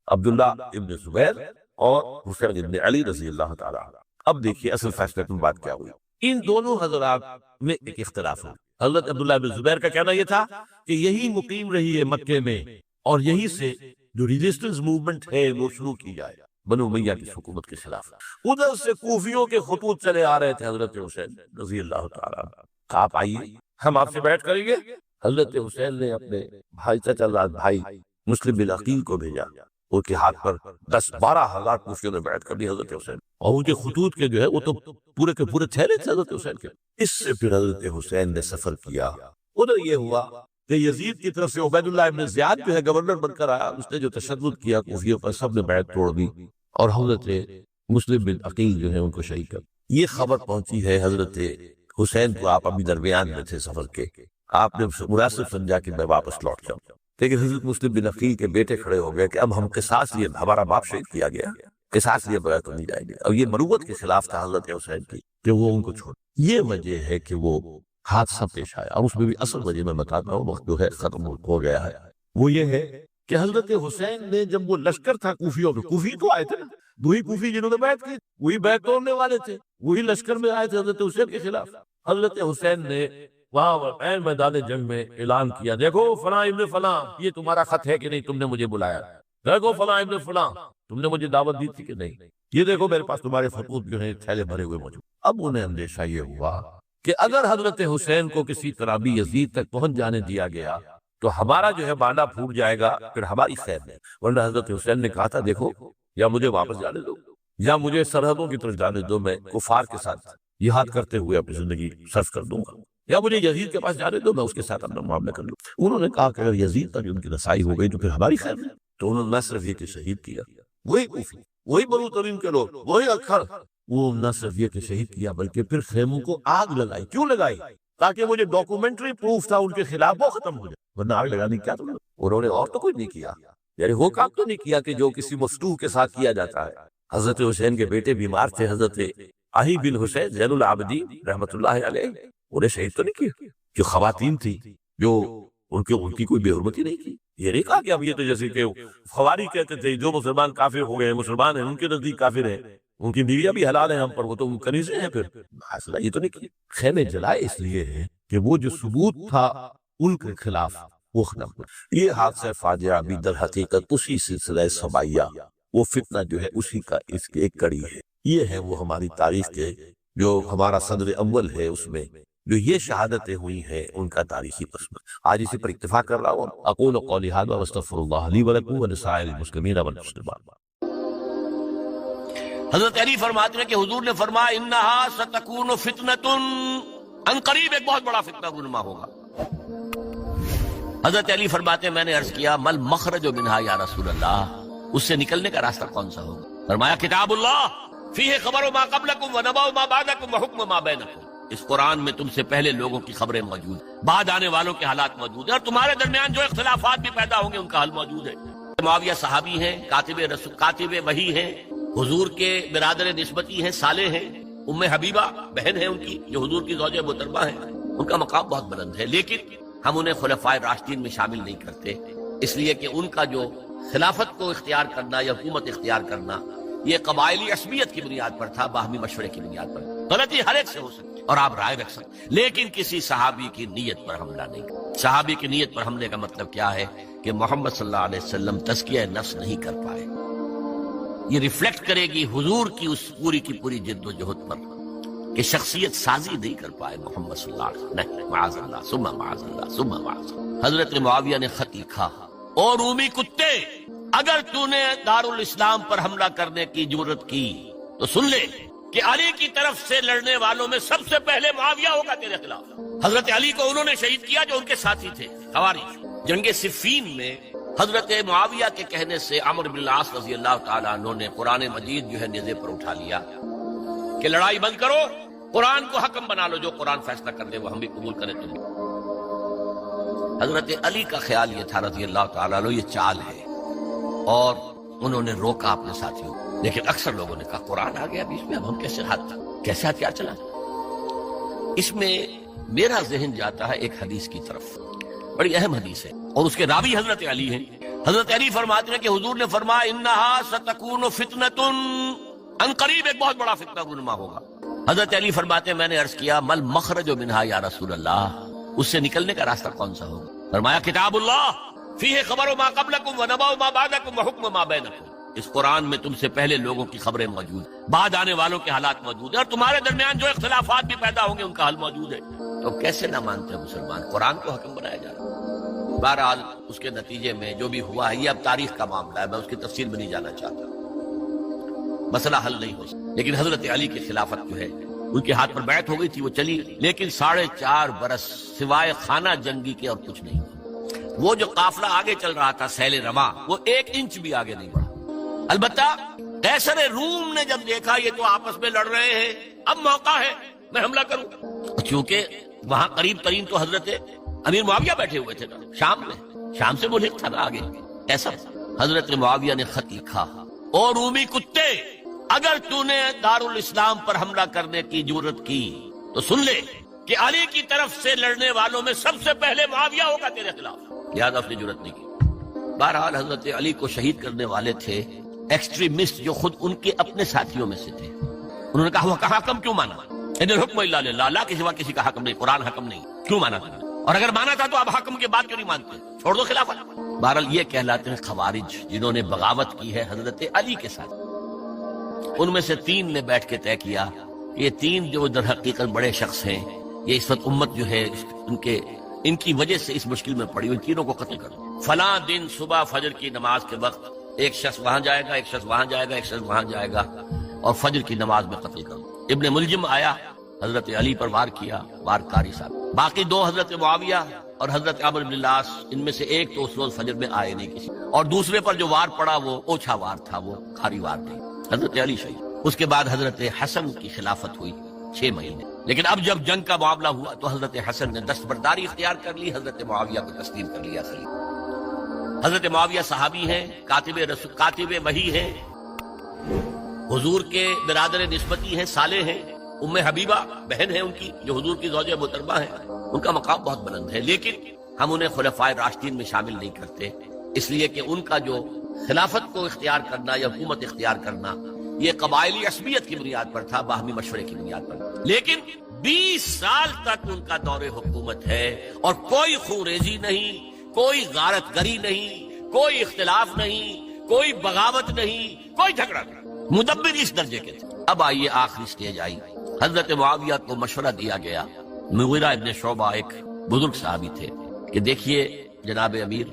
عبداللہ ابن زبیر اور حسین ابن علی رضی اللہ تعالیٰ عنہ۔ اب دیکھیے اصل فیصلے میں بات کیا ہوئی، ان دونوں حضرات میں ایک اختلاف ہو۔ حضرت عبداللہ ابن زبیر کا کہنا یہ تھا کہ یہی مقیم رہی ہے مکے میں اور یہی سے جو ریزسٹنس موومنٹ ہے وہ شروع کی جائے بنو امیہ کی حکومت کے خلاف۔ ادھر سے کوفیوں کے خطوط چلے آ رہے تھے حضرت حسین رضی اللہ تعالیٰ عنہ، آپ آئیے ہم آپ سے بیعت کریں گے۔ حضرت حسین نے اپنے بھائی چچا زاد بھائی مسلم بن عقیل کو بھیجا، ان کے ہاتھ پر 10-12 ہزار کوفیوں نے بیعت کر لی حضرت حسین، اور ان کے خطوط کے جو ہے وہ تو پورے کے پورے تھیلے تھے حضرت حسین کے۔ اس سے پھر حضرت حسین نے سفر کیا، ادھر یہ ہوا کہ یزید کی طرف سے عبید اللہ ابن زیاد جو ہے گورنر بن کر آیا، اس نے جو تشدد کیا کوفیوں پر، سب نے بیعت توڑ دی اور حضرت مسلم بن عقیل جو ہے ان کو شہید کر۔ یہ خبر پہنچی ہے حضرت حسین کو، آپ ابھی درمیان میں تھے سفر کے، آپ نے مناسب سمجھا کہ میں واپس لوٹ جاؤں، لیکن حضرت مسلم بن عقیل کے بیٹے کھڑے ہو گئے کہ اب ہم قصاص لیے، ہمارا باپ شہید کیا گیا، قصاص لیے بغیر تو نہیں جائیں گے۔ اب یہ مروت کے خلاف تھا حضرت حسین کی کہ وہ ان کو چھوڑ، یہ وجہ ہے کہ وہ حادثہ پیش آیا، اور اس میں بھی اصل وجہ میں بتاتا ہوں، وقت جو ہے ختم ہو گیا ہے، وہ یہ ہے کہ حضرت حسین نے جب وہ لشکر تھا کوفیوں میں، کوفی تو آئے تھے نا، وہی کوفی جنہوں نے بیعت کی، وہی بیعت توڑنے والے تھے، وہی لشکر میں آئے تھے حضرت حسین کے خلاف۔ حضرت حسین نے وہاں میدان جنگ میں اعلان کیا، دیکھو فلاں ابن فلاں، یہ تمہارا خط ہے کہ نہیں، تم نے مجھے بلایا، دیکھو فلاں ابن فلاں، تم نے مجھے دعوت دی تھی کہ نہیں، یہ دیکھو میرے پاس تمہارے خطوط جو ہیں تھیلے بھرے ہوئے موجود۔ اب انہیں اندیشہ یہ ہوا کہ اگر حضرت حسین کو کسی طرح بھی یزید تک پہنچ جانے دیا گیا تو ہمارا جو ہے باندھا پھوٹ جائے گا، پھر ہماری خیر ہے۔ ورنہ حضرت حسین نے کہا تھا دیکھو یا مجھے واپس جانے دو یا مجھے سرحدوں کی طرف جانے دو، میں کفار کے ساتھ جہاد کرتے ہوئے اپنی زندگی صرف کر دوں گا، یا مجھے یزید کے پاس جانے دو، میں اس کے ساتھ اپنا معاملہ کر لوں۔ انہوں نے کہا کہ اگر یزید تک ان کی رسائی ہو گئی تو پھر ہماری خیر ہے، تو انہوں نے نہ صرف یہ کہ شہید کیا، وہی کوفی، وہی بنو تمیم کے لوگ، وہی اکھر، وہ نہ صرف یہ کہ شہید کیا بلکہ پھر خیموں کو آگ لگائی۔ کیوں لگائی؟ تاکہ وہ جو ڈاکومنٹری پروف تھا ان کے خلاف وہ ختم ہو جائے، ورنہ آگ لگانے کیا تھا؟ انہوں نے اور تو کوئی نہیں کیا، یعنی وہ کام تو نہیں کیا کہ جو کسی مفتوح کے ساتھ کیا جاتا ہے۔ حضرت حسین کے بیٹے بیمار تھے، حضرت علی بن حسین زین العابدین رحمۃ اللہ علیہ، انہیں شہید تو نہیں کیا۔ جو خواتین تھی جو ان کی کوئی بے حرمتی نہیں کی، یہ نہیں کہا کہ اب یہ تو جیسے کہ خوارج کہتے تھے جو مسلمان کافر ہو گئے، مسلمان ہیں ان کے نزدیک کافر ہیں، ان کی بیویاں بھی حلال ہیں ہم پر، وہ تو کنیزیں ہیں، پھر حاصلہ یہ تو نہیں کیا۔ خیمے جلائے اس لیے ہے کہ وہ جو ثبوت تھا ان کے خلاف وہ ختم ہو۔ یہ حادثہ فاجعہ بھی در حقیقت اسی سلسلہ سبائیہ، وہ فتنہ جو ہے اسی کا اس کی ایک کڑی ہے۔ یہ ہے وہ ہماری تاریخ کے جو ہمارا صدر اول ہے، اس میں جو یہ شہادتیں ہوئی ہیں ان کا تاریخی پس منظر۔ آج اسی پر اتفاق کر رہا ہوں۔ اقول قولی ھذا واستغفر اللہ لی ولکم ولسائر المسلمین والمسلمات۔ حضرت علی فرماتے ہیں کہ حضور نے فرمایا انہا ستکون فتنۃ، ان قریب ایک بہت بڑا فتنہ رونما ہوگا۔ حضرت علی فرماتے ہیں میں نے عرض کیا مل مخرج منہا یا رسول اللہ، اس سے نکلنے کا راستہ کون سا ہوگا؟ فرمایا کتاب اللہ فیہ خبر ما قبلکم ونبأ ما بعدکم وحکم ما بینکم، اس قرآن میں تم سے پہلے لوگوں کی خبریں موجود، بعد آنے والوں کے حالات موجود ہیں، اور تمہارے درمیان جو اختلافات بھی پیدا ہوں گے ان کا حل موجود ہے۔ معاویہ صحابی ہیں، کاتب وحی ہیں، حضور کے برادر نسبتی ہیں، صالح ہیں، ام حبیبہ بہن ہے ان کی جو حضور کی زوجہ محترمہ ہیں، ان کا مقام بہت بلند ہے، لیکن ہم انہیں خلفائے راشدین میں شامل نہیں کرتے، اس لیے کہ ان کا جو خلافت کو اختیار کرنا یا حکومت اختیار کرنا یہ قبائلی عصبیت کی بنیاد پر تھا، باہمی مشورے کی بنیاد پر۔ غلطی ہر ایک سے ہو سکتی اور آپ رائے رکھ سکتے، لیکن کسی صحابی کی نیت پر حملہ نہیں کرنا۔ صحابی کی نیت پر حملے کا مطلب کیا ہے کہ محمد صلی اللہ علیہ وسلم تزکیہ نفس نہیں کر پائے، یہ ریفلیکٹ کرے گی حضور کی اس پوری کی پوری جد و جہد پر کہ شخصیت سازی نہیں کر پائے محمد صلی اللہ علیہ وسلم، نہیں، معاذ اللہ ثم معاذ اللہ ثم معاذ اللہ۔ حضرت معاویہ نے خط لکھا، اور رومی کتے، اگر تو نے دارالاسلام پر حملہ کرنے کی جرت کی تو سن لے کہ علی کی طرف سے لڑنے والوں میں سب سے پہلے معاویہ ہوگا تیرے خلاف۔ حضرت علی کو انہوں نے شہید کیا جو ان کے ساتھی تھے خوارج۔ جنگ صفین میں حضرت معاویہ کے کہنے سے عمرو بن العاص رضی اللہ تعالیٰ عنہ نے قرآن مجید جو ہے نیزے پر اٹھا لیا کہ لڑائی بند کرو، قرآن کو حکم بنا لو، جو قرآن فیصلہ کر دے وہ ہم بھی قبول کریں تم بھی۔ حضرت علی کا خیال یہ تھا رضی اللہ تعالیٰ عنہ یہ چال ہے، اور انہوں نے روکا اپنے ساتھیوں، لیکن اکثر لوگوں نے کہا قرآن آ گیا بیچ میں، اب ہم کیسے ہتھیار چلا۔ اس میں میرا ذہن جاتا ہے ایک حدیث کی طرف، بڑی اہم حدیث ہے، اور اس کے راوی حضرت علی ہیں۔ حضرت علی فرماتے ہیں کہ حضور نے فرمایا انہا ستکون فتنۃ، ان قریب ایک بہت بڑا فتنہ رونما ہوگا۔ حضرت علی فرماتے ہیں میں نے عرض کیا مل مخرج منہا یا رسول اللہ، اس سے نکلنے کا راستہ کون سا ہوگا؟ فرمایا کتاب اللہ فیہ خبر ما قبلکم ونبأ ما بعدکم وحکم ما بینکم، اس قرآن میں تم سے پہلے لوگوں کی خبریں موجود ہیں، بعد آنے والوں کے حالات موجود ہیں، اور تمہارے درمیان جو اختلافات بھی پیدا ہوں گے ان کا حل موجود ہے۔ تو کیسے نہ مانتے ہیں مسلمان؟ قرآن کو حکم بنایا جا رہا ہے۔ بہرحال اس کے نتیجے میں جو بھی ہوا ہے یہ اب تاریخ کا معاملہ ہے، میں اس کی تفصیل میں نہیں جانا چاہتا، مسئلہ حل نہیں ہو سکتا۔ لیکن حضرت علی کی خلافت جو ہے ان کے ہاتھ پر بیعت ہو گئی تھی، وہ چلی، لیکن 4.5 برس سوائے خانہ جنگی کے اور کچھ نہیں۔ وہ جو قافلہ آگے چل رہا تھا سیل رواں، وہ 1 انچ بھی آگے نہیں بڑھا۔ البتہ قیصر روم نے جب دیکھا یہ تو آپس میں لڑ رہے ہیں، اب موقع ہے میں حملہ کروں، چونکہ وہاں قریب ترین تو حضرت امیر معاویہ بیٹھے ہوئے تھے نا، شام سے ملحق تھا نا آگے۔ ایسا حضرت معاویہ نے خط لکھا، اور رومی کتے، اگر تو نے دارالاسلام پر حملہ کرنے کی جرت کی تو سن لے کہ علی کی طرف سے لڑنے والوں میں سب سے پہلے معاویہ ہوگا تیرے خلاف، لہذا اس نے جرت نہیں کی۔ بہرحال حضرت علی کو شہید کرنے والے تھے ایکسٹریمسٹ جو خود ان کے اپنے ساتھیوں میں سے تھے۔ انہوں نے کہا وہ کہا حکم کیوں مانا؟ ان الحکم الا للہ، اللہ کے سوا کسی کا حکم نہیں، قرآن حکم نہیں، کیوں مانا تھا؟ اور اگر مانا تھا تو اب حکم کے بعد کیوں نہیں مانتے؟ چھوڑ دو خلافت۔ بہرحال یہ کہلاتے ہیں خوارج، جنہوں نے بغاوت کی ہے حضرت علی کے ساتھ۔ ان میں سے 3 نے بیٹھ کے طے کیا کہ یہ 3 جو در حقیقت بڑے شخص ہیں، یہ اس وقت امت جو ہے ان کی وجہ سے اس مشکل میں پڑی، ان تینوں کو قتل کر دو۔ فلاں دن صبح فجر کی نماز کے وقت ایک شخص وہاں جائے گا، ایک شخص وہاں جائے گا، ایک شخص وہاں جائے گا، اور فجر کی نماز میں قتل کر دو۔ ابن ملجم آیا، حضرت علی پر وار کیا، وار کاری صاحب۔ باقی 2 حضرت معاویہ اور حضرت عمرو بن العاص، ان میں سے ایک تو اس روز فجر میں آئے نہیں کسی، اور دوسرے پر جو وار پڑا وہ اوچھا وار تھا، وہ کھاری وار نہیں۔ حضرت علی شہید۔ اس کے بعد حضرت حسن کی خلافت ہوئی 6 مہینے، لیکن اب جب جنگ کا معاملہ ہوا تو حضرت حسن نے دستبرداری اختیار کر لی، حضرت معاویہ کو تسلیم کر لیا خلیفہ۔ حضرت معاویہ صحابی ہیں، کاتب وحی ہیں، حضور کے برادر نسبتی ہیں، صالح ہیں، ام حبیبہ بہن ہے ان کی جو حضور کی زوجہ محترمہ ہے، ان کا مقام بہت بلند ہے، لیکن ہم انہیں خلفائے راشدین میں شامل نہیں کرتے، اس لیے کہ ان کا جو خلافت کو اختیار کرنا یا حکومت اختیار کرنا یہ قبائلی عصبیت کی بنیاد پر تھا، باہمی مشورے کی بنیاد پر، لیکن 20 سال تک ان کا دور حکومت ہے، اور کوئی خونریزی نہیں، کوئی غارت گری نہیں، کوئی اختلاف نہیں، کوئی بغاوت نہیں، کوئی جھگڑا نہیں، مدبر اس درجے کے تھے۔ اب آئیے آخری سٹیج آئی، حضرت معاویہ کو مشورہ دیا گیا، مغیرہ ابن شعبہ ایک بزرگ صحابی تھے، کہ دیکھیے جناب امیر،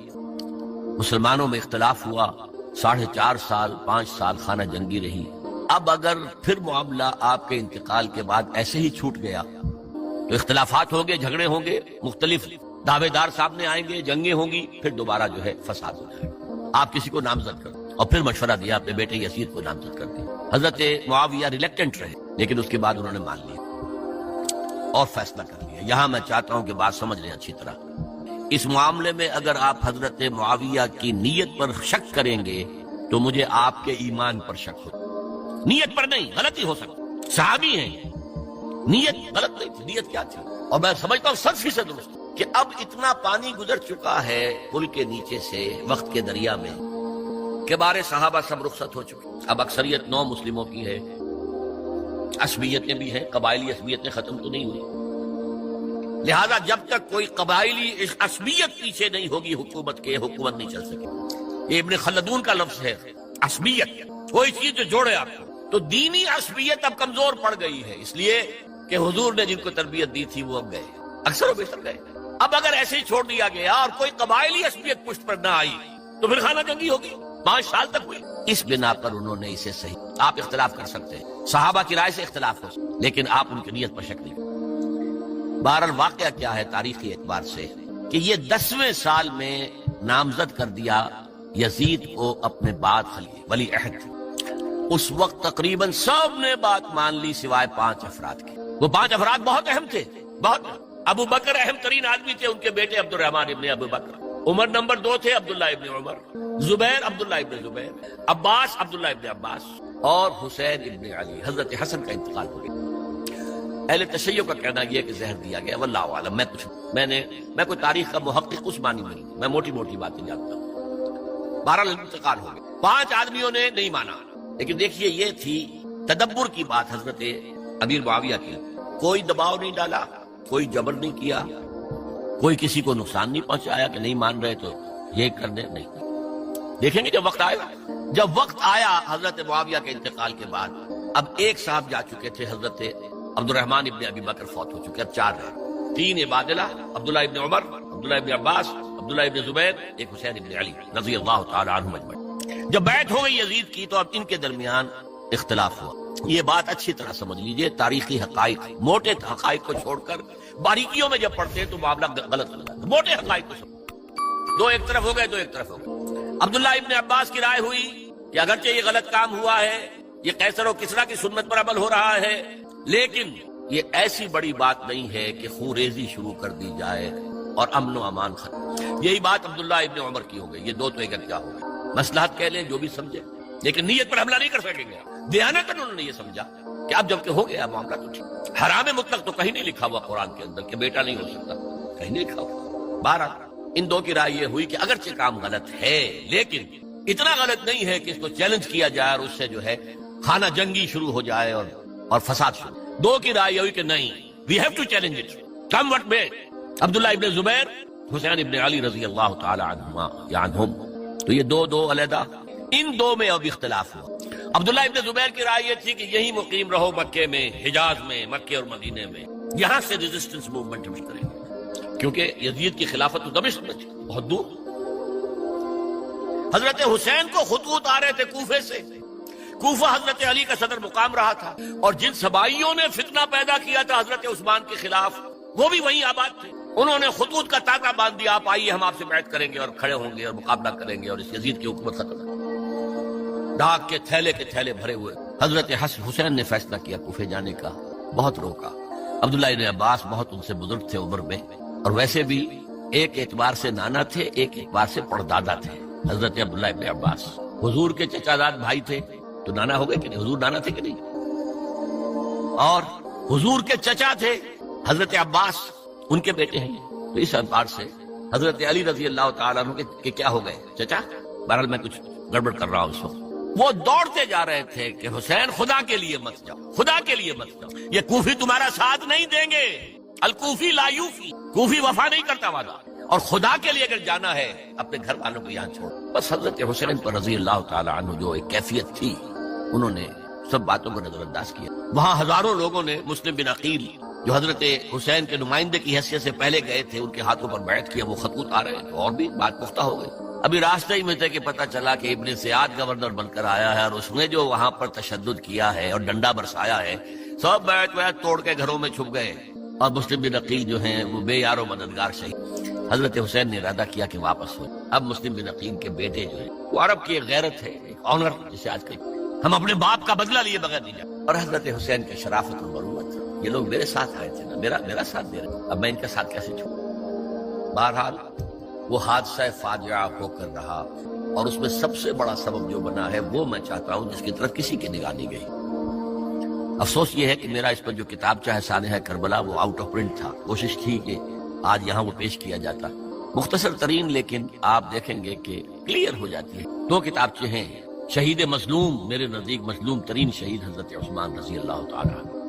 مسلمانوں میں اختلاف ہوا، 4.5 سال 5 سال خانہ جنگی رہی، اب اگر پھر معاملہ آپ کے انتقال کے بعد ایسے ہی چھوٹ گیا تو اختلافات ہوں گے، جھگڑے ہوں گے، مختلف دعوے دار سامنے آئیں گے، جنگیں ہوں گی، پھر دوبارہ جو ہے فساد ہو جائے گا، آپ کسی کو نامزد کر دیں۔ اور پھر مشورہ دیا اپنے بیٹے یزید کو نامزد کر دیں۔ حضرت معاویہ ریلیکٹنٹ رہے، لیکن اس کے بعد انہوں نے مان لیا۔ اور فیصلہ کر لیا۔ یہاں میں چاہتا ہوں کہ بات سمجھ لیں اچھی طرح۔ اس معاملے میں اگر آپ حضرت معاویہ کی نیت پر شک کریں گے تو مجھے آپ کے ایمان پر شک ہو۔ نیت پر نہیں، غلطی ہو سکتی، صحابی ہیں، نیت غلط نہیں تھی، نیت کیا تھی؟ اور میں سمجھتا ہوں 100% درست کہ اب اتنا پانی گزر چکا ہے پل کے نیچے سے وقت کے دریا میں کہ بارے صحابہ سب رخصت ہو چکے، اب اکثریت 9 مسلموں کی ہے، عصبیتیں بھی ہیں، قبائلی عصبیتیں ختم تو نہیں ہوئی، لہذا جب تک کوئی قبائلی عصبیت پیچھے نہیں ہوگی حکومت کے، حکومت نہیں چل سکے۔ یہ ابن خلدون کا لفظ ہے، عصبیت، کوئی چیز جو جوڑے آپ کو۔ تو دینی عصبیت اب کمزور پڑ گئی ہے، اس لیے کہ حضور نے جن کو تربیت دی تھی وہ اب گئے، اکثر و بیشتر گئے۔ اب اگر ایسے ہی چھوڑ دیا گیا اور کوئی قبائلی عصبیت پشت پر نہ آئی تو پھر خانہ جنگی ہوگی، 5 سال تک ہوئی۔ اس بنا پر انہوں نے اسے صحیح، آپ اختلاف کر سکتے ہیں، صحابہ کی رائے سے اختلاف ہو سکتا ہے، لیکن آپ ان کی نیت پر شک نہیں کریں۔ بہرحال واقعہ کیا ہے تاریخی اعتبار سے کہ یہ 10ویں سال میں نامزد کر دیا یزید کو اپنے بعد خلیفہ ولی عہد۔ اس وقت تقریباً سب نے بات مان لی سوائے 5 افراد کے۔ وہ 5 افراد بہت اہم تھے، بہت۔ ابو بکر اہم ترین آدمی تھے، ان کے بیٹے عبد الرحمن ابن ابو بکر، عمر نمبر 2 تھے عبداللہ ابن عمر، زبیر عبداللہ ابن زبیر، عباس عبداللہ ابن عباس، اور حسین ابن علی۔ حضرت حسن کا انتقال ہو گیا۔ اہل تشیع کا کہنا یہ کہ زہر دیا گیا، واللہ عالم، میں کوئی تاریخ کا محقق اس معنی میں نہیں، میں موٹی موٹی باتیں جانتا ہوں۔ بہرحال انتقال ہو گیا، 5 آدمیوں نے نہیں مانا، لیکن دیکھیے یہ تھی تدبر کی بات حضرت امیر معاویہ کی، کوئی دباؤ نہیں ڈالا، کوئی جبر نہیں کیا، کوئی کسی کو نقصان نہیں پہنچایا کہ نہیں مان رہے تو یہ کر دیں، نہیں۔ دیکھیں گے جب وقت آئے گا، جب وقت آیا حضرت معاویہ کے انتقال کے بعد، اب ایک صاحب جا چکے تھے، حضرت عبد الرحمن ابن ابی بکر فوت ہو چکے، اب 4 ہیں، 3 عبادلہ، عبداللہ ابن عمر، عبداللہ ابن عباس، عبداللہ ابن زبیر، ایک حسین ابن علی رضی اللہ تعالی عنہم اجمعین۔ جب بیعت ہو گئی یزید کی تو اب ان کے درمیان اختلاف ہوا۔ یہ بات اچھی طرح سمجھ لیجئے، تاریخی حقائق، موٹے حقائق کو چھوڑ کر باریکیوں میں جب پڑھتے ہیں تو معاملہ غلط ہو جاتا ہے۔ موٹے حقائق کو سمجھ، 2 ایک طرف ہو گئے، 2 ایک طرف ہو گئے۔ عبداللہ ابن عباس کی رائے ہوئی کہ اگرچہ یہ غلط کام ہوا ہے، یہ قیصر و کسریٰ کی سنت پر عمل ہو رہا ہے، لیکن یہ ایسی بڑی بات نہیں ہے کہ خون ریزی شروع کر دی جائے اور امن و امان ختم۔ یہی بات عبداللہ ابن عمر کی ہو گئی، یہ 2 تو ایک کیا ہو گئی، مصلحت کہہ لیں جو بھی سمجھے، لیکن نیت پر حملہ نہیں کر سکیں گے۔ دیانتاً انہوں نے یہ سمجھا کہ اب جب کہ ہو گیا معاملہ تو ٹھیک۔ حرام مطلق تو کہیں نہیں لکھا ہوا قرآن کے اندر کہ بیٹا نہیں ہو سکتا، کہیں نہیں لکھا ہوا۔ بہرحال ان 2 کی رائے یہ ہوئی کہ اگرچہ کام غلط ہے لیکن اتنا غلط نہیں ہے کہ اس کو چیلنج کیا جائے اور اس سے جو ہے خانہ جنگی شروع ہو جائے اور فساد شروع۔ 2 کی رائے یہ ہوئی کہ نہیں، we have to challenge it, come what may. Abdullah ابن زبیر، حسین ابن علی رضی اللہ تعالی عنہما یا عنہم، تو یہ 2 علیحدہ، ان 2 میں اب اختلاف ہوا۔ عبداللہ ابن زبیر کی رائے یہ تھی کہ یہی مقیم رہو مکے میں، حجاز میں، مکے اور مدینے میں، یہاں سے ریزسٹنس موومنٹ ہم کریں گے، کیونکہ یزید کی خلافت تو دمشق میں تھی، بہت دور۔ حضرت حسین کو خطوط آ رہے تھے کوفے سے، کوفہ حضرت علی کا صدر مقام رہا تھا، اور جن سبائیوں نے فتنہ پیدا کیا تھا حضرت عثمان کے خلاف وہ بھی وہیں آباد تھے۔ انہوں نے خطوط کا تاکہ باندھ دیا، آپ آئیے ہم آپ سے بیعت کریں گے اور کھڑے ہوں گے اور مقابلہ کریں گے اور اس یزید کی حکومت ختم کریں گے۔ ڈاک کے تھیلے بھرے ہوئے حضرت حسین نے فیصلہ کیا کوفے جانے کا، بہت روکا۔ عبداللہ ابن عباس بہت ان سے بزرگ تھے عمر میں، اور ویسے بھی ایک اعتبار سے نانا تھے، ایک اعتبار سے پردادا تھے۔ حضرت عبداللہ ابن عباس حضور کے چچا زاد بھائی تھے، تو نانا ہو گئے کہ نہیں، حضور نانا تھے کہ نہیں، اور حضور کے چچا تھے حضرت عباس، ان کے بیٹے ہیں، تو اس اعتبار سے حضرت علی رضی اللہ تعالیٰ عنہ کے کیا ہو گئے چچا۔ بہرحال میں کچھ گڑبڑ کر رہا ہوں اس وقت۔ وہ دوڑتے جا رہے تھے کہ حسین خدا کے لیے مت جاؤ، خدا کے لیے مت جاؤ، یہ کوفی تمہارا ساتھ نہیں دیں گے، الکوفی لا یوفی، کوفی وفا نہیں کرتا وعدہ، اور خدا کے لیے اگر جانا ہے اپنے گھر والوں کو یہاں چھوڑ۔ بس حضرت حسین پر رضی اللہ تعالی عنہ جو ایک کیفیت تھی، انہوں نے سب باتوں کو نظر انداز کیا۔ وہاں ہزاروں لوگوں نے مسلم بن عقیل جو حضرت حسین کے نمائندے کی حیثیت سے پہلے گئے تھے، ان کے ہاتھوں پر بیعت کیا، وہ خطوط آ رہے ہیں تو اور بھی بات پختہ ہو گئی۔ ابھی راستے ہی میں تھے کہ پتہ چلا کہ ابن زیاد گورنر بن کر آیا ہے، اور اس نے جو وہاں پر تشدد کیا ہے اور ڈنڈا برسایا ہے، سب بیعت توڑ کے گھروں میں چھپ گئے، اور مسلم بن عقیل جو ہیں وہ بے یار و مددگار شہید۔ حضرت حسین نے ارادہ کیا کہ واپس ہو۔ اب مسلم بن عقیل کے بیٹے جو ہیں، وہ عرب کی ایک غیرت ہے، ایک آنر، جسے آج کل ہم اپنے باپ کا بدلہ لیے بغیر نہیں جاتے، اور حضرت حسین کے شرافت و مروت یہ لوگ میرے ساتھ آئے تھے نا، میرا ساتھ دے رہے، اب میں ان کا ساتھ کیسے چھوڑوں؟ بہرحال وہ حادثہ فاجعہ ہو کر رہا، اور اس میں سب سے بڑا سبب جو بنا ہے وہ میں چاہتا ہوں جس کی طرف کسی کی نگاہ نہیں گئی۔ افسوس یہ ہے کہ میرا اس پر جو کتاب چاہے سانحہ کربلا وہ آؤٹ آف پرنٹ تھا، کوشش تھی کہ آج یہاں وہ پیش کیا جاتا، مختصر ترین، لیکن آپ دیکھیں گے کہ کلیئر ہو جاتی ہے۔ دو کتابچے ہیں، شہید مظلوم، میرے نزدیک مظلوم ترین شہید حضرت عثمان رضی اللہ تعالیٰ عنہ،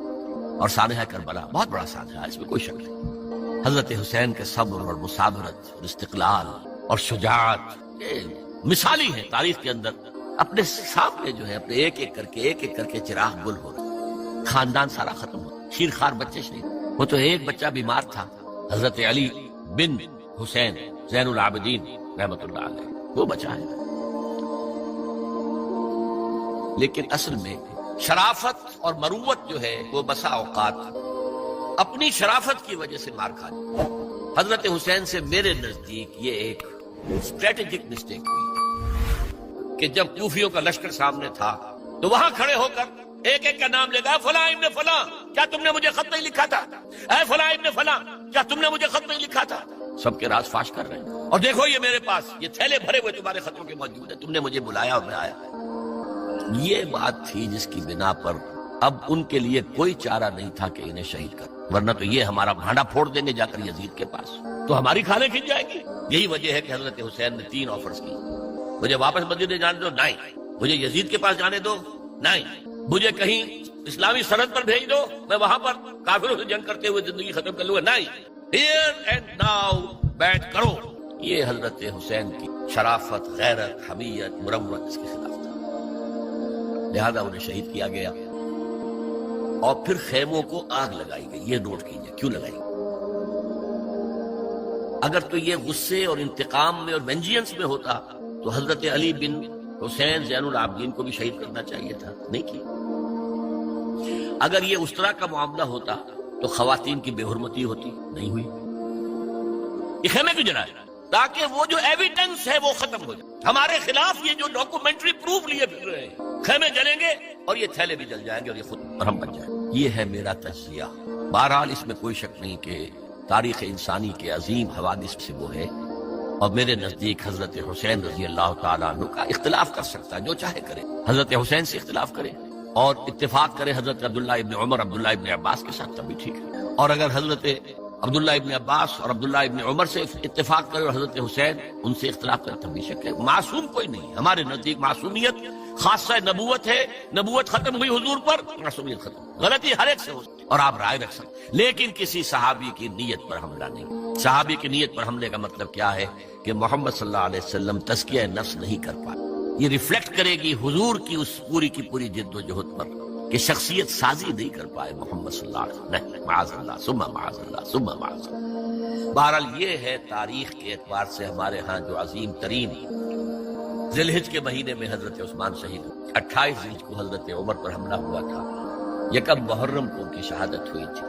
اور سانحہ کربلا، بہت بڑا سانحہ ہے، اس میں کوئی شک نہیں۔ حضرت حسین کے صبر اور مثابرت اور استقلال اور شجاعت یہ مثالی ہے تاریخ کے اندر، اپنے سامنے جو ہے اپنے ایک ایک کر کے چراغ گل ہو رہا، خاندان سارا ختم ہو، شیرخوار بچے شہید، وہ تو ایک بچہ بیمار تھا، حضرت علی بن حسین زین العابدین رحمۃ اللہ علیہ، وہ بچا ہے۔ لیکن اصل میں شرافت اور مروت جو ہے وہ بسا اوقات اپنی شرافت کی وجہ سے مار کھا جاتی ہے۔ حضرت حسین سے میرے نزدیک یہ ایک اسٹریٹجک مسٹیک ہوئی کہ جب کوفیوں کا لشکر سامنے تھا تو وہاں کھڑے ہو کر ایک ایک کا نام لے گا، فلاں ابن فلاں، کیا تم نے مجھے خط نہیں لکھا تھا؟ اے فلاں ابن فلاں، کیا تم نے مجھے خط نہیں لکھا تھا؟ سب کے راز فاش کر رہے ہیں، اور دیکھو یہ میرے پاس یہ تھیلے بھرے ہوئے تمہارے خطوں کے موجود ہیں، تم نے مجھے بلایا اور میں آیا۔ یہ بات تھی جس کی بنا پر اب ان کے لیے کوئی چارہ نہیں تھا کہ انہیں شہید کر، ورنہ تو یہ ہمارا بھانڈا پھوڑ دیں گے جا کر یزید کے پاس، تو ہماری کھالیں کھنچ جائیں گی۔ یہی وجہ ہے کہ حضرت حسین نے 3 آفرز کی، مجھے واپس مدینے جانے دو، نہیں، مجھے یزید کے پاس جانے دو، نہیں، مجھے کہیں اسلامی سرحد پر بھیج دو، میں وہاں پر کافروں سے جنگ کرتے ہوئے زندگی ختم کر لوں گا، نہیں، ہیئر اینڈ ناؤ بیٹھ کرو۔ یہ حضرت حسین کی شرافت، غیرت، حمیت، مروت اس کے خلاف تھا، لہذا انہیں شہید کیا گیا، اور پھر خیموں کو آگ لگائی گئی۔ یہ نوٹ کیجئے کیوں لگائی گئی؟ اگر تو یہ غصے اور انتقام میں اور وینجینس میں ہوتا تو حضرت علی بن حسین زین العابدین کو بھی شہید کرنا چاہیے تھا، نہیں کیا۔ اگر یہ اس طرح کا معاملہ ہوتا تو خواتین کی بے حرمتی ہوتی، نہیں ہوئی۔ یہ خیمے کیوں جلائے؟ تاکہ وہ جو ایویڈنس ہے وہ ختم ہو جائے، ہمارے خلاف یہ جو ڈاکومنٹری پروف لیے پھر رہے ہیں، خیمے جلیں گے اور یہ تھیلے بھی جل جائیں گے اور یہ خود مرہم بن جائیں گے۔ یہ ہے میرا تجزیہ۔ بہرحال اس میں کوئی شک نہیں کہ تاریخ انسانی کے عظیم حوادث سے وہ ہے، اور میرے نزدیک حضرت حسین رضی اللہ تعالیٰ عنہ کا اختلاف کر سکتا ہے، جو چاہے کرے، حضرت حسین سے اختلاف کرے اور اتفاق کرے حضرت عبداللہ ابن عمر، عبداللہ ابن عباس کے ساتھ، تب بھی ٹھیک ہے، اور اگر حضرت عبداللہ ابن عباس اور عبداللہ ابن عمر سے اتفاق کرے اور حضرت حسین ان سے اختلاف کرے، تب بھی شک ہے۔ معصوم کوئی نہیں، ہمارے نزدیک معصومیت خاصہ نبوت ہے، نبوت ختم ہوئی حضور پر، معصومیت ختم، غلطی ہر ایک سے ہو سکتی اور آپ رائے رکھ سکتے، لیکن کسی صحابی کی نیت پر حملہ نہیں۔ صحابی کی نیت پر حملے کا مطلب کیا ہے کہ محمد صلی اللہ علیہ وسلم تزکیہ نفس نہیں کر پائے، یہ ریفلیکٹ کرے گی حضور کی اس پوری کی پوری جد و جہد پر کہ شخصیت سازی نہیں کر پائے محمد صلی اللہ علیہ وسلم، نہیں، معاذ اللہ ثم معاذ اللہ ثم معاذ اللہ۔ بہرحال یہ ہے تاریخ کے اعتبار سے ہمارے ہاں جو عظیم ترین ذی الحجہ کے مہینے میں حضرت عثمان شہید ہوئے، 28 ذی الحجہ کو حضرت عمر پر حملہ ہوا تھا، 1 محرم کو ان کی شہادت ہوئی تھی،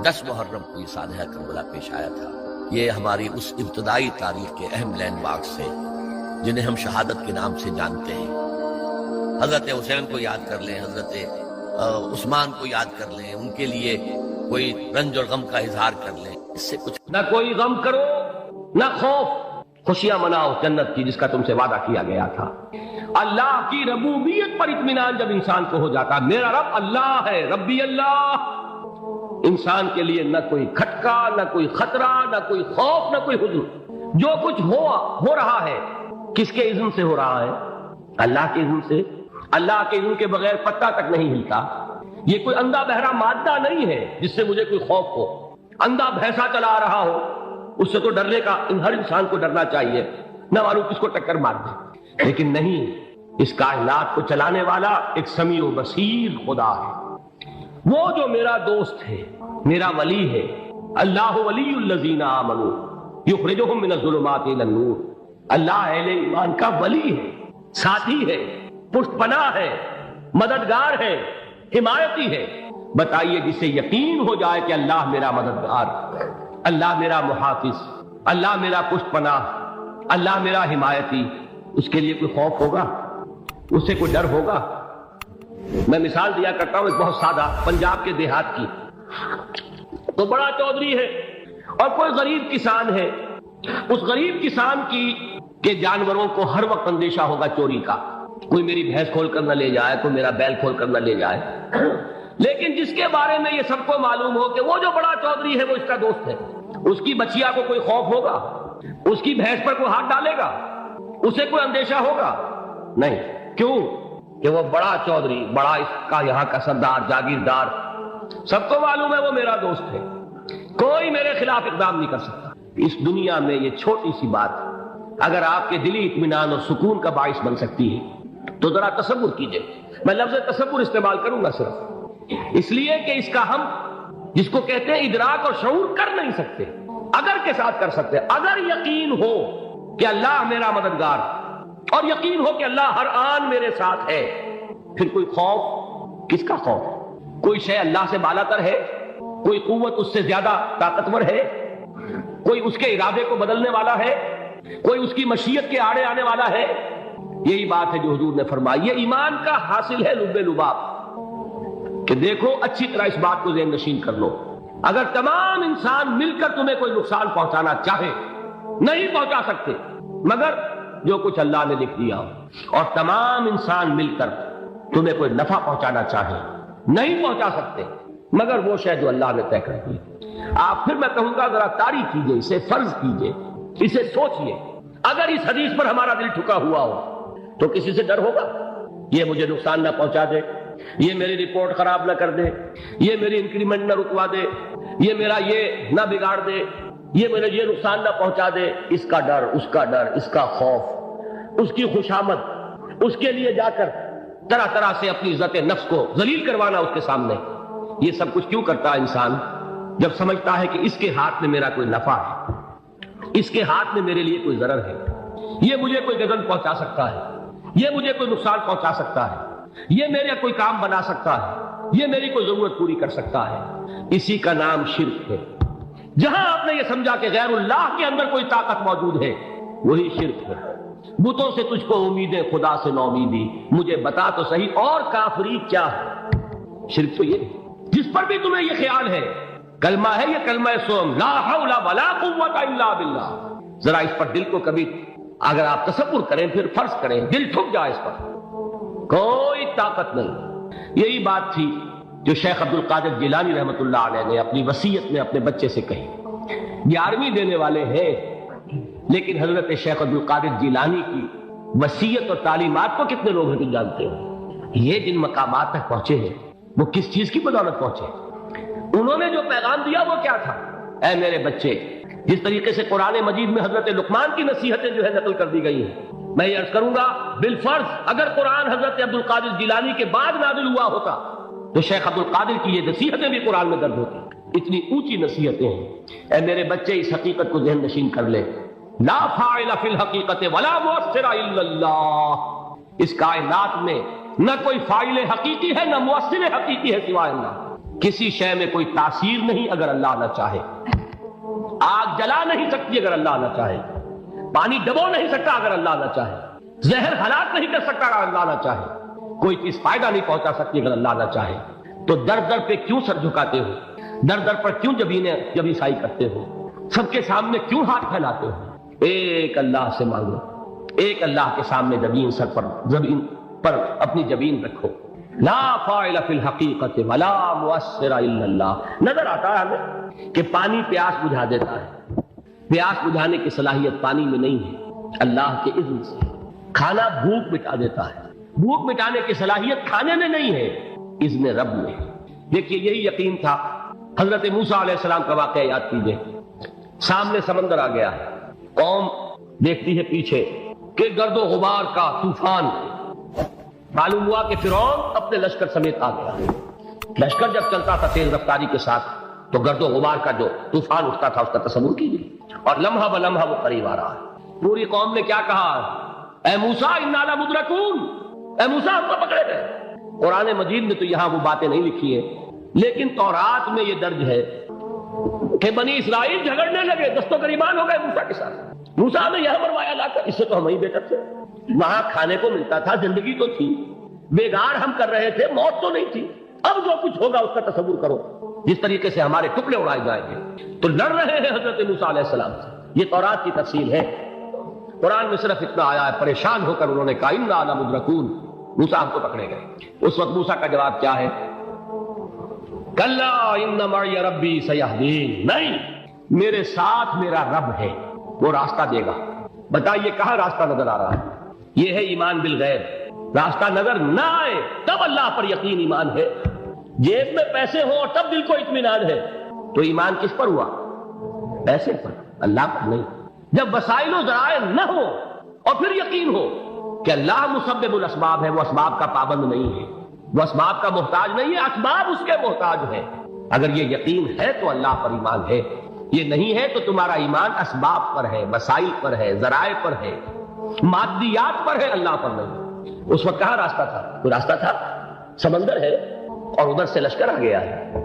10 محرم کو یہ سانحہ کربلا پیش آیا تھا۔ یہ ہماری اس ابتدائی تاریخ کے اہم لینڈ مارکس ہیں جنہیں ہم شہادت کے نام سے جانتے ہیں۔ حضرت حسین کو یاد کر لیں، حضرت عثمان کو یاد کر لیں، ان کے لیے کوئی رنج اور غم کا اظہار کر لیں، اس سے کچھ نہ کوئی غم کرو نہ خوف، خوشیاں مناؤ جنت کی جس کا تم سے وعدہ کیا گیا تھا۔ اللہ کی ربوبیت پر اطمینان جب انسان کو ہو جاتا، میرا رب اللہ ہے، ربی اللہ، انسان کے لیے نہ کوئی کھٹکا، نہ کوئی خطرہ، نہ کوئی خوف، نہ کوئی حزن۔ جو کچھ ہو رہا ہے کس کے اذن سے ہو رہا ہے؟ اللہ کے اذن سے۔ اللہ کے اذن کے بغیر پتہ تک نہیں ہلتا۔ یہ کوئی اندھا بہرا مادہ نہیں ہے جس سے مجھے کوئی خوف ہو۔ اندھا بھینسا چلا آ رہا ہو اس سے تو ڈرنے کا ہر انسان کو ڈرنا چاہیے، نہ معلوم کس کو ٹکر مار دے، لیکن نہیں، اس کائنات کو چلانے والا ایک سمیع و بصیر خدا ہے، وہ جو میرا دوست ہے، میرا ولی ہے۔ اللہ ولی الذین آمنوا یخرجہم من الظلمات الی النور۔ اللہ اہل ایمان کا ولی ہے، ساتھی ہے، پشت پناہ ہے، مددگار ہے، حمایتی ہے۔ بتائیے جسے یقین ہو جائے کہ اللہ میرا مددگار، اللہ میرا محافظ، اللہ میرا پشت پناہ، اللہ میرا حمایتی، اس کے لیے کوئی خوف ہوگا؟ اس سے کوئی ڈر ہوگا؟ میں مثال دیا کرتا ہوں ایک بہت سادہ پنجاب کے دیہات کی۔ تو بڑا چودھری ہے اور کوئی غریب کسان ہے، اس غریب کسان کے جانوروں کو ہر وقت اندیشہ ہوگا چوری کا، کوئی میری بھینس کھول کر نہ لے جائے، کوئی میرا بیل کھول کر نہ لے جائے۔ لیکن جس کے بارے میں یہ سب کو معلوم ہو کہ وہ جو بڑا چودھری ہے وہ اس کا دوست ہے، اس کی بچیا کو کوئی خوف ہوگا، اس کی بھینس پر کوئی ہاتھ ڈالے گا، اسے کوئی اندیشہ ہوگا نہیں۔ کیوں کہ وہ بڑا چودھری، بڑا اس کا یہاں کا سردار، جاگیردار، سب کو معلوم ہے وہ میرا دوست ہے، کوئی میرے خلاف اقدام نہیں کر سکتا۔ اس دنیا میں یہ چھوٹی سی بات اگر آپ کے دلی اطمینان اور سکون کا باعث بن سکتی ہے تو ذرا تصور کیجئے۔ میں لفظ تصور استعمال کروں گا صرف اس لیے کہ اس کا ہم جس کو کہتے ہیں ادراک اور شعور کر نہیں سکتے، اگر کے ساتھ کر سکتے، اگر یقین ہو کہ اللہ میرا مددگار اور یقین ہو کہ اللہ ہر آن میرے ساتھ ہے، پھر کوئی خوف، کس کا خوف؟ کوئی شے اللہ سے بالا تر ہے، کوئی قوت اس سے زیادہ طاقتور ہے، کوئی اس کے ارادے کو بدلنے والا ہے، کوئی اس کی مشیت کے آڑے آنے والا ہے؟ یہی بات ہے جو حضور نے فرمائی۔ یہ ایمان کا حاصل ہے لب لباب کہ دیکھو اچھی طرح اس بات کو ذہن نشین کر لو، اگر تمام انسان مل کر تمہیں کوئی نقصان پہنچانا چاہے نہیں پہنچا سکتے مگر جو کچھ اللہ نے لکھ دیا، اور تمام انسان مل کر تمہیں کوئی نفع پہنچانا چاہے نہیں پہنچا سکتے مگر وہ شے جو اللہ نے طے کر دی۔ آپ پھر میں کہوں گا ذرا طاری کیجئے، اسے فرض کیجئے، اسے سوچئے، اگر اس حدیث پر ہمارا دل ٹھکا ہوا ہو تو کسی سے ڈر ہوگا؟ یہ مجھے نقصان نہ پہنچا دے، یہ میری رپورٹ خراب نہ کر دے، یہ میری انکریمنٹ نہ رکوا دے، یہ میرا یہ نہ بگاڑ دے، یہ میرے یہ نقصان نہ پہنچا دے، اس کا ڈر، اس کا ڈر، اس کا خوف، اس کی خوشامد، اس کے لیے جا کر طرح طرح سے اپنی عزت نفس کو ذلیل کروانا اس کے سامنے۔ یہ سب کچھ کیوں کرتا ہے انسان؟ جب سمجھتا ہے کہ اس کے ہاتھ میں میرا کوئی نفع ہے، اس کے ہاتھ میں میرے لیے کوئی ضرر ہے، یہ مجھے کوئی غضب پہنچا سکتا ہے، یہ مجھے کوئی نقصان پہنچا سکتا ہے، یہ میرے کوئی کام بنا سکتا ہے، یہ میری کوئی ضرورت پوری کر سکتا ہے، اسی کا نام شرک ہے۔ جہاں آپ نے یہ سمجھا کہ غیر اللہ کے اندر کوئی طاقت موجود ہے وہی شرک ہے۔ بتوں سے تجھ کو امیدیں، خدا سے نومیدی، مجھے بتا تو صحیح اور کافری کیا ہے؟ شرک تو یہ ہے۔ جس پر بھی تمہیں یہ خیال ہے کلمہ ہے، یہ کلمہ سوم لا حول ولا قوت الا باللہ، ذرا اس پر دل کو کبھی اگر آپ تصور کریں، پھر فرض کریں، دل ٹھک جائے اس پر، کوئی طاقت نہیں۔ یہی بات تھی جو شیخ عبد القادر جیلانی رحمۃ اللہ علیہ نے اپنی وصیت میں اپنے بچے سے کہی۔ 11ویں دینے والے ہیں لیکن حضرت شیخ عبد القادر جیلانی کی وصیت اور تعلیمات کو کتنے لوگ ہیں جانتے ہو؟ یہ جن مقامات تک پہنچے ہیں وہ کس چیز کی بدولت پہنچے؟ انہوں نے جو پیغام دیا وہ کیا تھا؟ اے میرے بچے، جس طریقے سے قرآن مجید میں حضرت لقمان کی نصیحتیں جو ہے نقل کر دی گئی ہیں، میں یہ عرض کروں گا بالفرض اگر قرآن حضرت عبد القادر جیلانی کے بعد نازل ہوا ہوتا تو شیخ عبد القادر کی یہ نصیحتیں بھی قرآن میں درج ہوتی۔ اتنی اونچی نصیحتیں ہیں۔ اے میرے بچے، اس حقیقت کو ذہن نشین کر لے، لا فاعل فی الحقیقت ولا مؤثر الا اللہ، اس کائنات میں نہ کوئی فاعل حقیقی ہے نہ مؤثر حقیقی ہے سوائے اللہ۔ کسی شے میں کوئی تاثیر نہیں اگر اللہ نہ چاہے، آگ جلا نہیں سکتی اگر اللہ نہ چاہے، پانی ڈبو نہیں سکتا اگر اللہ نہ چاہے، زہر ہلاک نہیں کر سکتا اگر اللہ نہ چاہے، کوئی چیز فائدہ نہیں پہنچا سکتی اگر اللہ نہ چاہے۔ تو در در پہ کیوں سر جھکاتے ہو؟ در در پر کیوں جبیں سائی کرتے ہو؟ سب کے سامنے کیوں ہاتھ پھیلاتے ہو؟ ایک اللہ سے مانگو، ایک اللہ کے سامنے زمین پر اپنی جبین رکھو۔ لا فاعل فی الحقیقت ولا مؤثر الا اللہ۔ نظر آتا ہے ہمیں کہ پانی پیاس بجھا دیتا ہے، پیاس بجھانے کی صلاحیت پانی میں نہیں ہے، اللہ کے اذن سے۔ کھانا بھوک مٹا دیتا ہے، بھوک مٹانے کی صلاحیت کھانے میں نہیں ہے، اذن رب میں۔ دیکھیے یہی یقین تھا حضرت موسیٰ علیہ السلام کا واقعہ یاد کیجئے۔ سامنے سمندر آ گیا ہے، قوم دیکھتی ہے پیچھے کہ گرد و غبار کا طوفان، معلوم ہوا کہ فرعون اپنے لشکر سمیت آ گیا۔ لشکر جب چلتا تھا تیز رفتاری کے ساتھ تو گرد و غبار کا جو طوفان اٹھتا تھا اس کا تصور کیجیے، اور لمحہ بلمحہ وہ قریب آ رہا ہے۔ پوری قوم نے کیا کہا؟ اے موسیٰ انا لمدرکون، اے موسیٰ ہم کو پکڑے گئے۔ قرآن مجید میں تو یہاں وہ باتیں نہیں لکھی ہیں، لیکن تورات میں یہ درج ہے کہ بنی اسرائیل جھگڑنے لگے، دست و گریبان ہو گئے موسیٰ کے ساتھ۔ موسیٰ نے یہاں مروایا لا کر، اس سے تو ہم ہی بہتر تھے، وہاں کھانے کو ملتا تھا، زندگی تو تھی، بیگار ہم کر رہے تھے، موت تو نہیں تھی۔ اب جو کچھ ہوگا اس کا تصور کرو، جس طریقے سے ہمارے ٹکڑے اڑائے جائیں گے۔ تو لڑ رہے ہیں حضرت موسیٰ علیہ السلام سے، یہ تورات کی تفصیل ہے۔ قرآن میں صرف اتنا آیا ہے، پریشان ہو کر انہوں نے کہا انا لمدرکون، موسیٰ ہم کو پکڑے گئے۔ اس وقت موسیٰ کا جواب کیا ہے؟ کلا ان معی ربی سیہدین، نہیں، میرے ساتھ میرا رب ہے، وہ راستہ دے گا۔ بتائیے کہاں راستہ نظر آ رہا ہے؟ یہ ہے ایمان بالغیب۔ راستہ نظر نہ آئے تب اللہ پر یقین ایمان ہے، جیب میں پیسے ہو اور تب دل کو اطمینان ہے، تو ایمان کس پر ہوا؟ پیسے پر، اللہ پر نہیں۔ جب وسائل و ذرائع نہ ہو اور پھر یقین ہو کہ اللہ مسبب الاسباب ہے، وہ اسباب کا پابند نہیں ہے، وہ اسباب کا محتاج نہیں ہے، اسباب اس کے محتاج ہے۔ اگر یہ یقین ہے تو اللہ پر ایمان ہے، یہ نہیں ہے تو تمہارا ایمان اسباب پر ہے، وسائل پر ہے، ذرائع پر ہے، مادیات پر ہے، اللہ پر نہیں۔ اس وقت کہاں راستہ تھا؟ کوئی راستہ تھا؟ سمندر ہے اور ادھر سے لشکر آ گیا ہے۔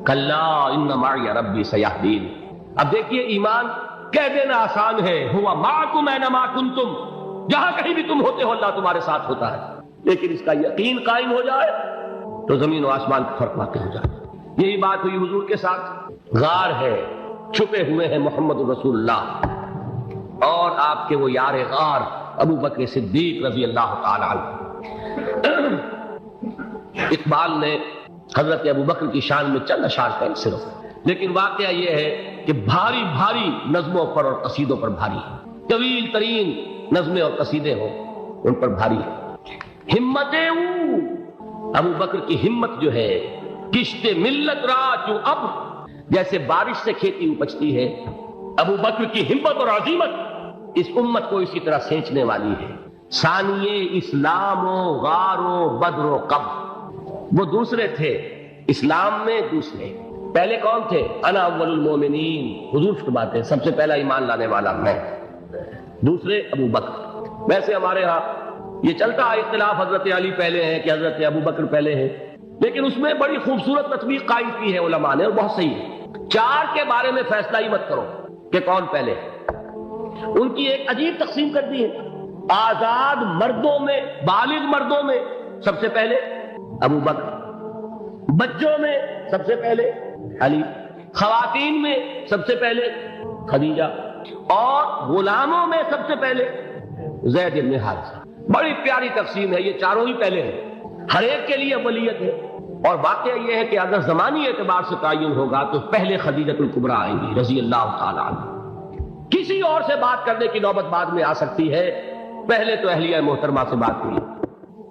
کلا ان معی ربی سیہدین۔ اب دیکھیے ایمان کہہ دینا آسان ہے، ہوا معکم اینما کنتم، جہاں کہیں بھی تم ہوتے ہو اللہ تمہارے ساتھ ہوتا ہے، لیکن اس کا یقین قائم ہو جائے تو زمین و آسمان کا فرق واقع ہو جائے۔ یہی بات ہوئی حضور کے ساتھ۔ غار ہے، چھپے ہوئے ہیں محمد رسول اللہ اور آپ کے وہ یار غار ابو بکر صدیق رضی اللہ تعالی عنہ۔ اقبال نے حضرت ابو بکر کی شان میں چند اشعار کہے صرف، لیکن واقعہ یہ ہے کہ بھاری بھاری نظموں پر اور قصیدوں پر بھاری ہے، طویل ترین نظمیں اور قصیدے ہوں ان پر بھاری ہے۔ ہمتیں ابو بکر کی ہمت جو ہے، کشت ملت را چوں ابر، جیسے بارش سے کھیتی اپجتی ہے، ابو بکر کی ہمت اور عزیمت اس امت کو اسی طرح سینچنے والی ہے۔ ثانیے اسلام و غار و بدر و قبر، وہ دوسرے تھے اسلام میں، دوسرے پہلے کون تھے؟ انا اول المومنین، حضور فرماتے ہیں سب سے پہلا ایمان لانے والا میں، دوسرے ابو بکر۔ ویسے ہمارے ہاں یہ چلتا ہے اختلاف، حضرت علی پہلے ہیں کہ حضرت ابو بکر پہلے ہیں، لیکن اس میں بڑی خوبصورت تطبیق قائم کی ہے علماء نے اور بہت صحیح ہے۔ چار کے بارے میں فیصلہ ہی مت کرو کہ کون پہلے ہے، ان کی ایک عجیب تقسیم کر دی ہے۔ آزاد مردوں میں، بالغ مردوں میں سب سے پہلے ابو بکر، بچوں میں سب سے پہلے علی، خواتین میں سب سے پہلے خدیجہ، اور غلاموں میں سب سے پہلے زید بن حارثہ۔ بڑی پیاری تقسیم ہے، یہ چاروں ہی پہلے ہیں، ہر ایک کے لیے ولیت ہے۔ اور واقعہ یہ ہے کہ اگر زمانی اعتبار سے تعین ہوگا تو پہلے خدیجۃ الکبریٰ آئیں گی رضی اللہ تعالی عنہ، کسی اور سے بات کرنے کی نوبت بعد میں آ سکتی ہے، پہلے تو اہلیہ محترمہ سے بات ہوئی،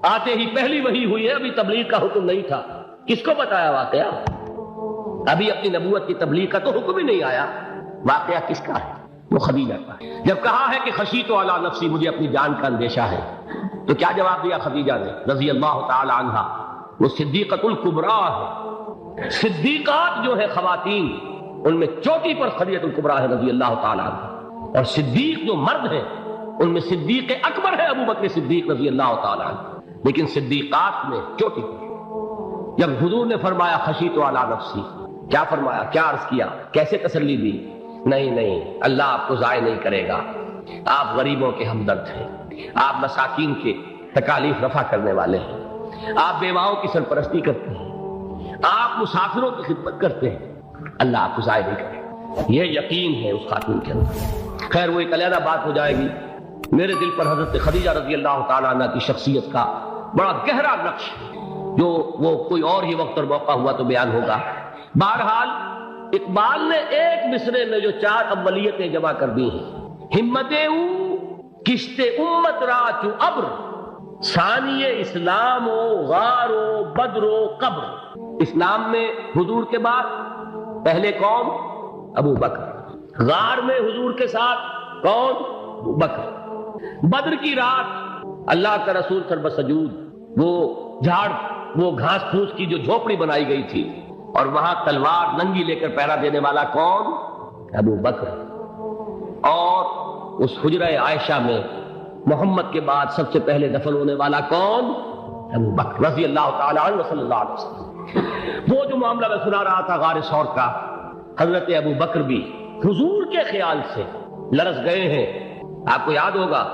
آتے ہی پہلی وحی ہوئی ہے، ابھی تبلیغ کا حکم نہیں تھا۔ کس کو بتایا واقعہ؟ ابھی اپنی نبوت کی تبلیغ کا تو حکم ہی نہیں آیا، واقعہ کس کا ہے؟ وہ خدیجہ کا ہے۔ جب کہا ہے کہ خشیت علی نفسی، مجھے اپنی جان کا اندیشہ ہے، تو کیا جواب دیا خدیجہ نے رضی اللہ تعالی عنہا؟ وہ صدیقۃ الکبریٰ ہے، صدیقات جو ہے خواتین ان میں چوٹی پر خدیجۃ الکبریٰ ہے رضی اللہ تعالی عنہ، اور صدیق جو مرد ہیں ان میں صدیق اکبر ہے ابو بکر صدیق رضی اللہ تعالی عنہ، لیکن صدیقات میں چوٹی پر۔ جب حضور نے فرمایا خشیت علی نفسی، کیا فرمایا، کیا عرض کیا، کیسے تسلی دی؟ نہیں، اللہ آپ کو ضائع نہیں کرے گا، آپ غریبوں کے ہمدرد ہیں، آپ مساکین کے تکالیف رفع کرنے والے ہیں، آپ بیواؤں کی سرپرستی کرتے ہیں، آپ مسافروں کی خدمت کرتے ہیں، اللہ آپ کو ضائع نہیں کرے گا۔ یہ یقین ہے اس خاتون کے اندر۔ خیر وہ ایک علیحدہ بات ہو جائے گی۔ میرے دل پر حضرت خدیجہ رضی اللہ تعالیٰ عنہ کی شخصیت کا بڑا گہرا نقش، جو وہ کوئی اور ہی وقت اور موقع ہوا تو بیان ہوگا۔ بہرحال اقبال نے ایک مصرے میں جو چار اولیتیں جمع کر دی ہیں، ہمتیں کشت امت را چو ابر، ثانی اسلام و غار و بدر و قبر۔ اسلام میں حضور کے بعد پہلے کون؟ ابو بکر۔ غار میں حضور کے ساتھ کون؟ ابو بکر۔ بدر کی رات اللہ کا رسول سرب سجود، وہ جھاڑ، وہ گھاس پھوس کی جو جھوپڑی بنائی گئی تھی، اور وہاں تلوار ننگی لے کر پہرا دینے والا کون؟ ابو بکر۔ اور اس حجرہ عائشہ میں محمد کے بعد سب سے پہلے دفن ہونے والا کون؟ ابو بکر رضی اللہ تعالی عنہ صلی اللہ علیہ وسلم۔ وہ جو معاملہ میں سنا رہا تھا غار ثور کا، حضرت ابو بکر بھی حضور کے خیال سے لرز گئے ہیں۔ آپ کو یاد ہوگا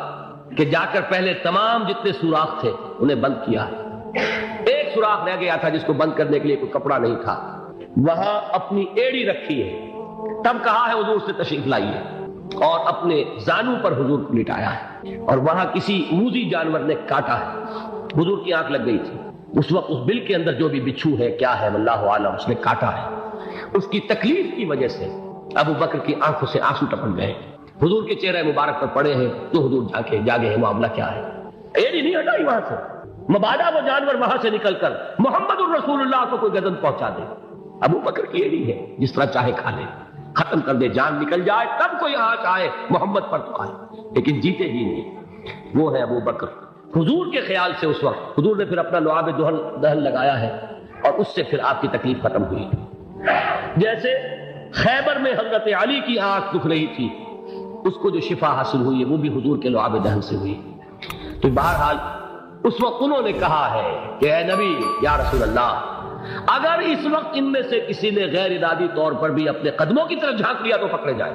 کہ جا کر پہلے تمام جتنے سوراخ تھے انہیں بند کیا ہے، ایک ایک سوراخ رہ گیا تھا جس کو بند کرنے کے لیے کوئی کپڑا نہیں تھا، وہاں اپنی ایڑی رکھی ہے، تب کہا ہے حضور سے تشریف لائیے، اور اپنے زانو پر حضور کو لٹایا ہے، اور وہاں کسی موذی جانور نے کاٹا ہے، حضور کی آنکھ لگ گئی تھی، اس وقت اس بل کے اندر جو بھی بچھو ہے کیا ہے واللہ عالم اس نے کاٹا ہے، اس کی تکلیف کی وجہ سے ابو بکر کی آنکھوں سے آنسو ٹپک گئے، حضور کے چہرے مبارک پر پڑے ہیں تو حضور جاگے ہیں، معاملہ کیا ہے؟ ایڑی نہیں ہٹائی وہاں سے، مبادا وہ جانور وہاں سے نکل کر محمد الرسول اللہ کو کوئی گردن پہنچا دے، ابو بکر کی ایڑی ہے، جس طرح چاہے کھا لے، ختم کر دے، جان نکل جائے تب کوئی آنچ آئے محمد پر تو آئے، لیکن جیتے جی نہیں، وہ ہے ابو بکر۔ حضور کے خیال سے اس وقت حضور نے پھر اپنا لعاب دہن لگایا ہے، اور اس سے پھر آپ کی تکلیف ختم ہوئی۔ جیسے خیبر میں حضرت علی کی آنکھ دکھ رہی تھی، اس کو جو شفا حاصل ہوئی ہے وہ بھی حضور کے لعاب دہن سے ہوئی۔ تو بہرحال اس وقت انہوں نے کہا ہے کہ اے نبی یا رسول اللہ، اگر اس وقت ان میں سے کسی نے غیر ارادی طور پر بھی اپنے قدموں کی طرف جھانک لیا تو پکڑے جائیں۔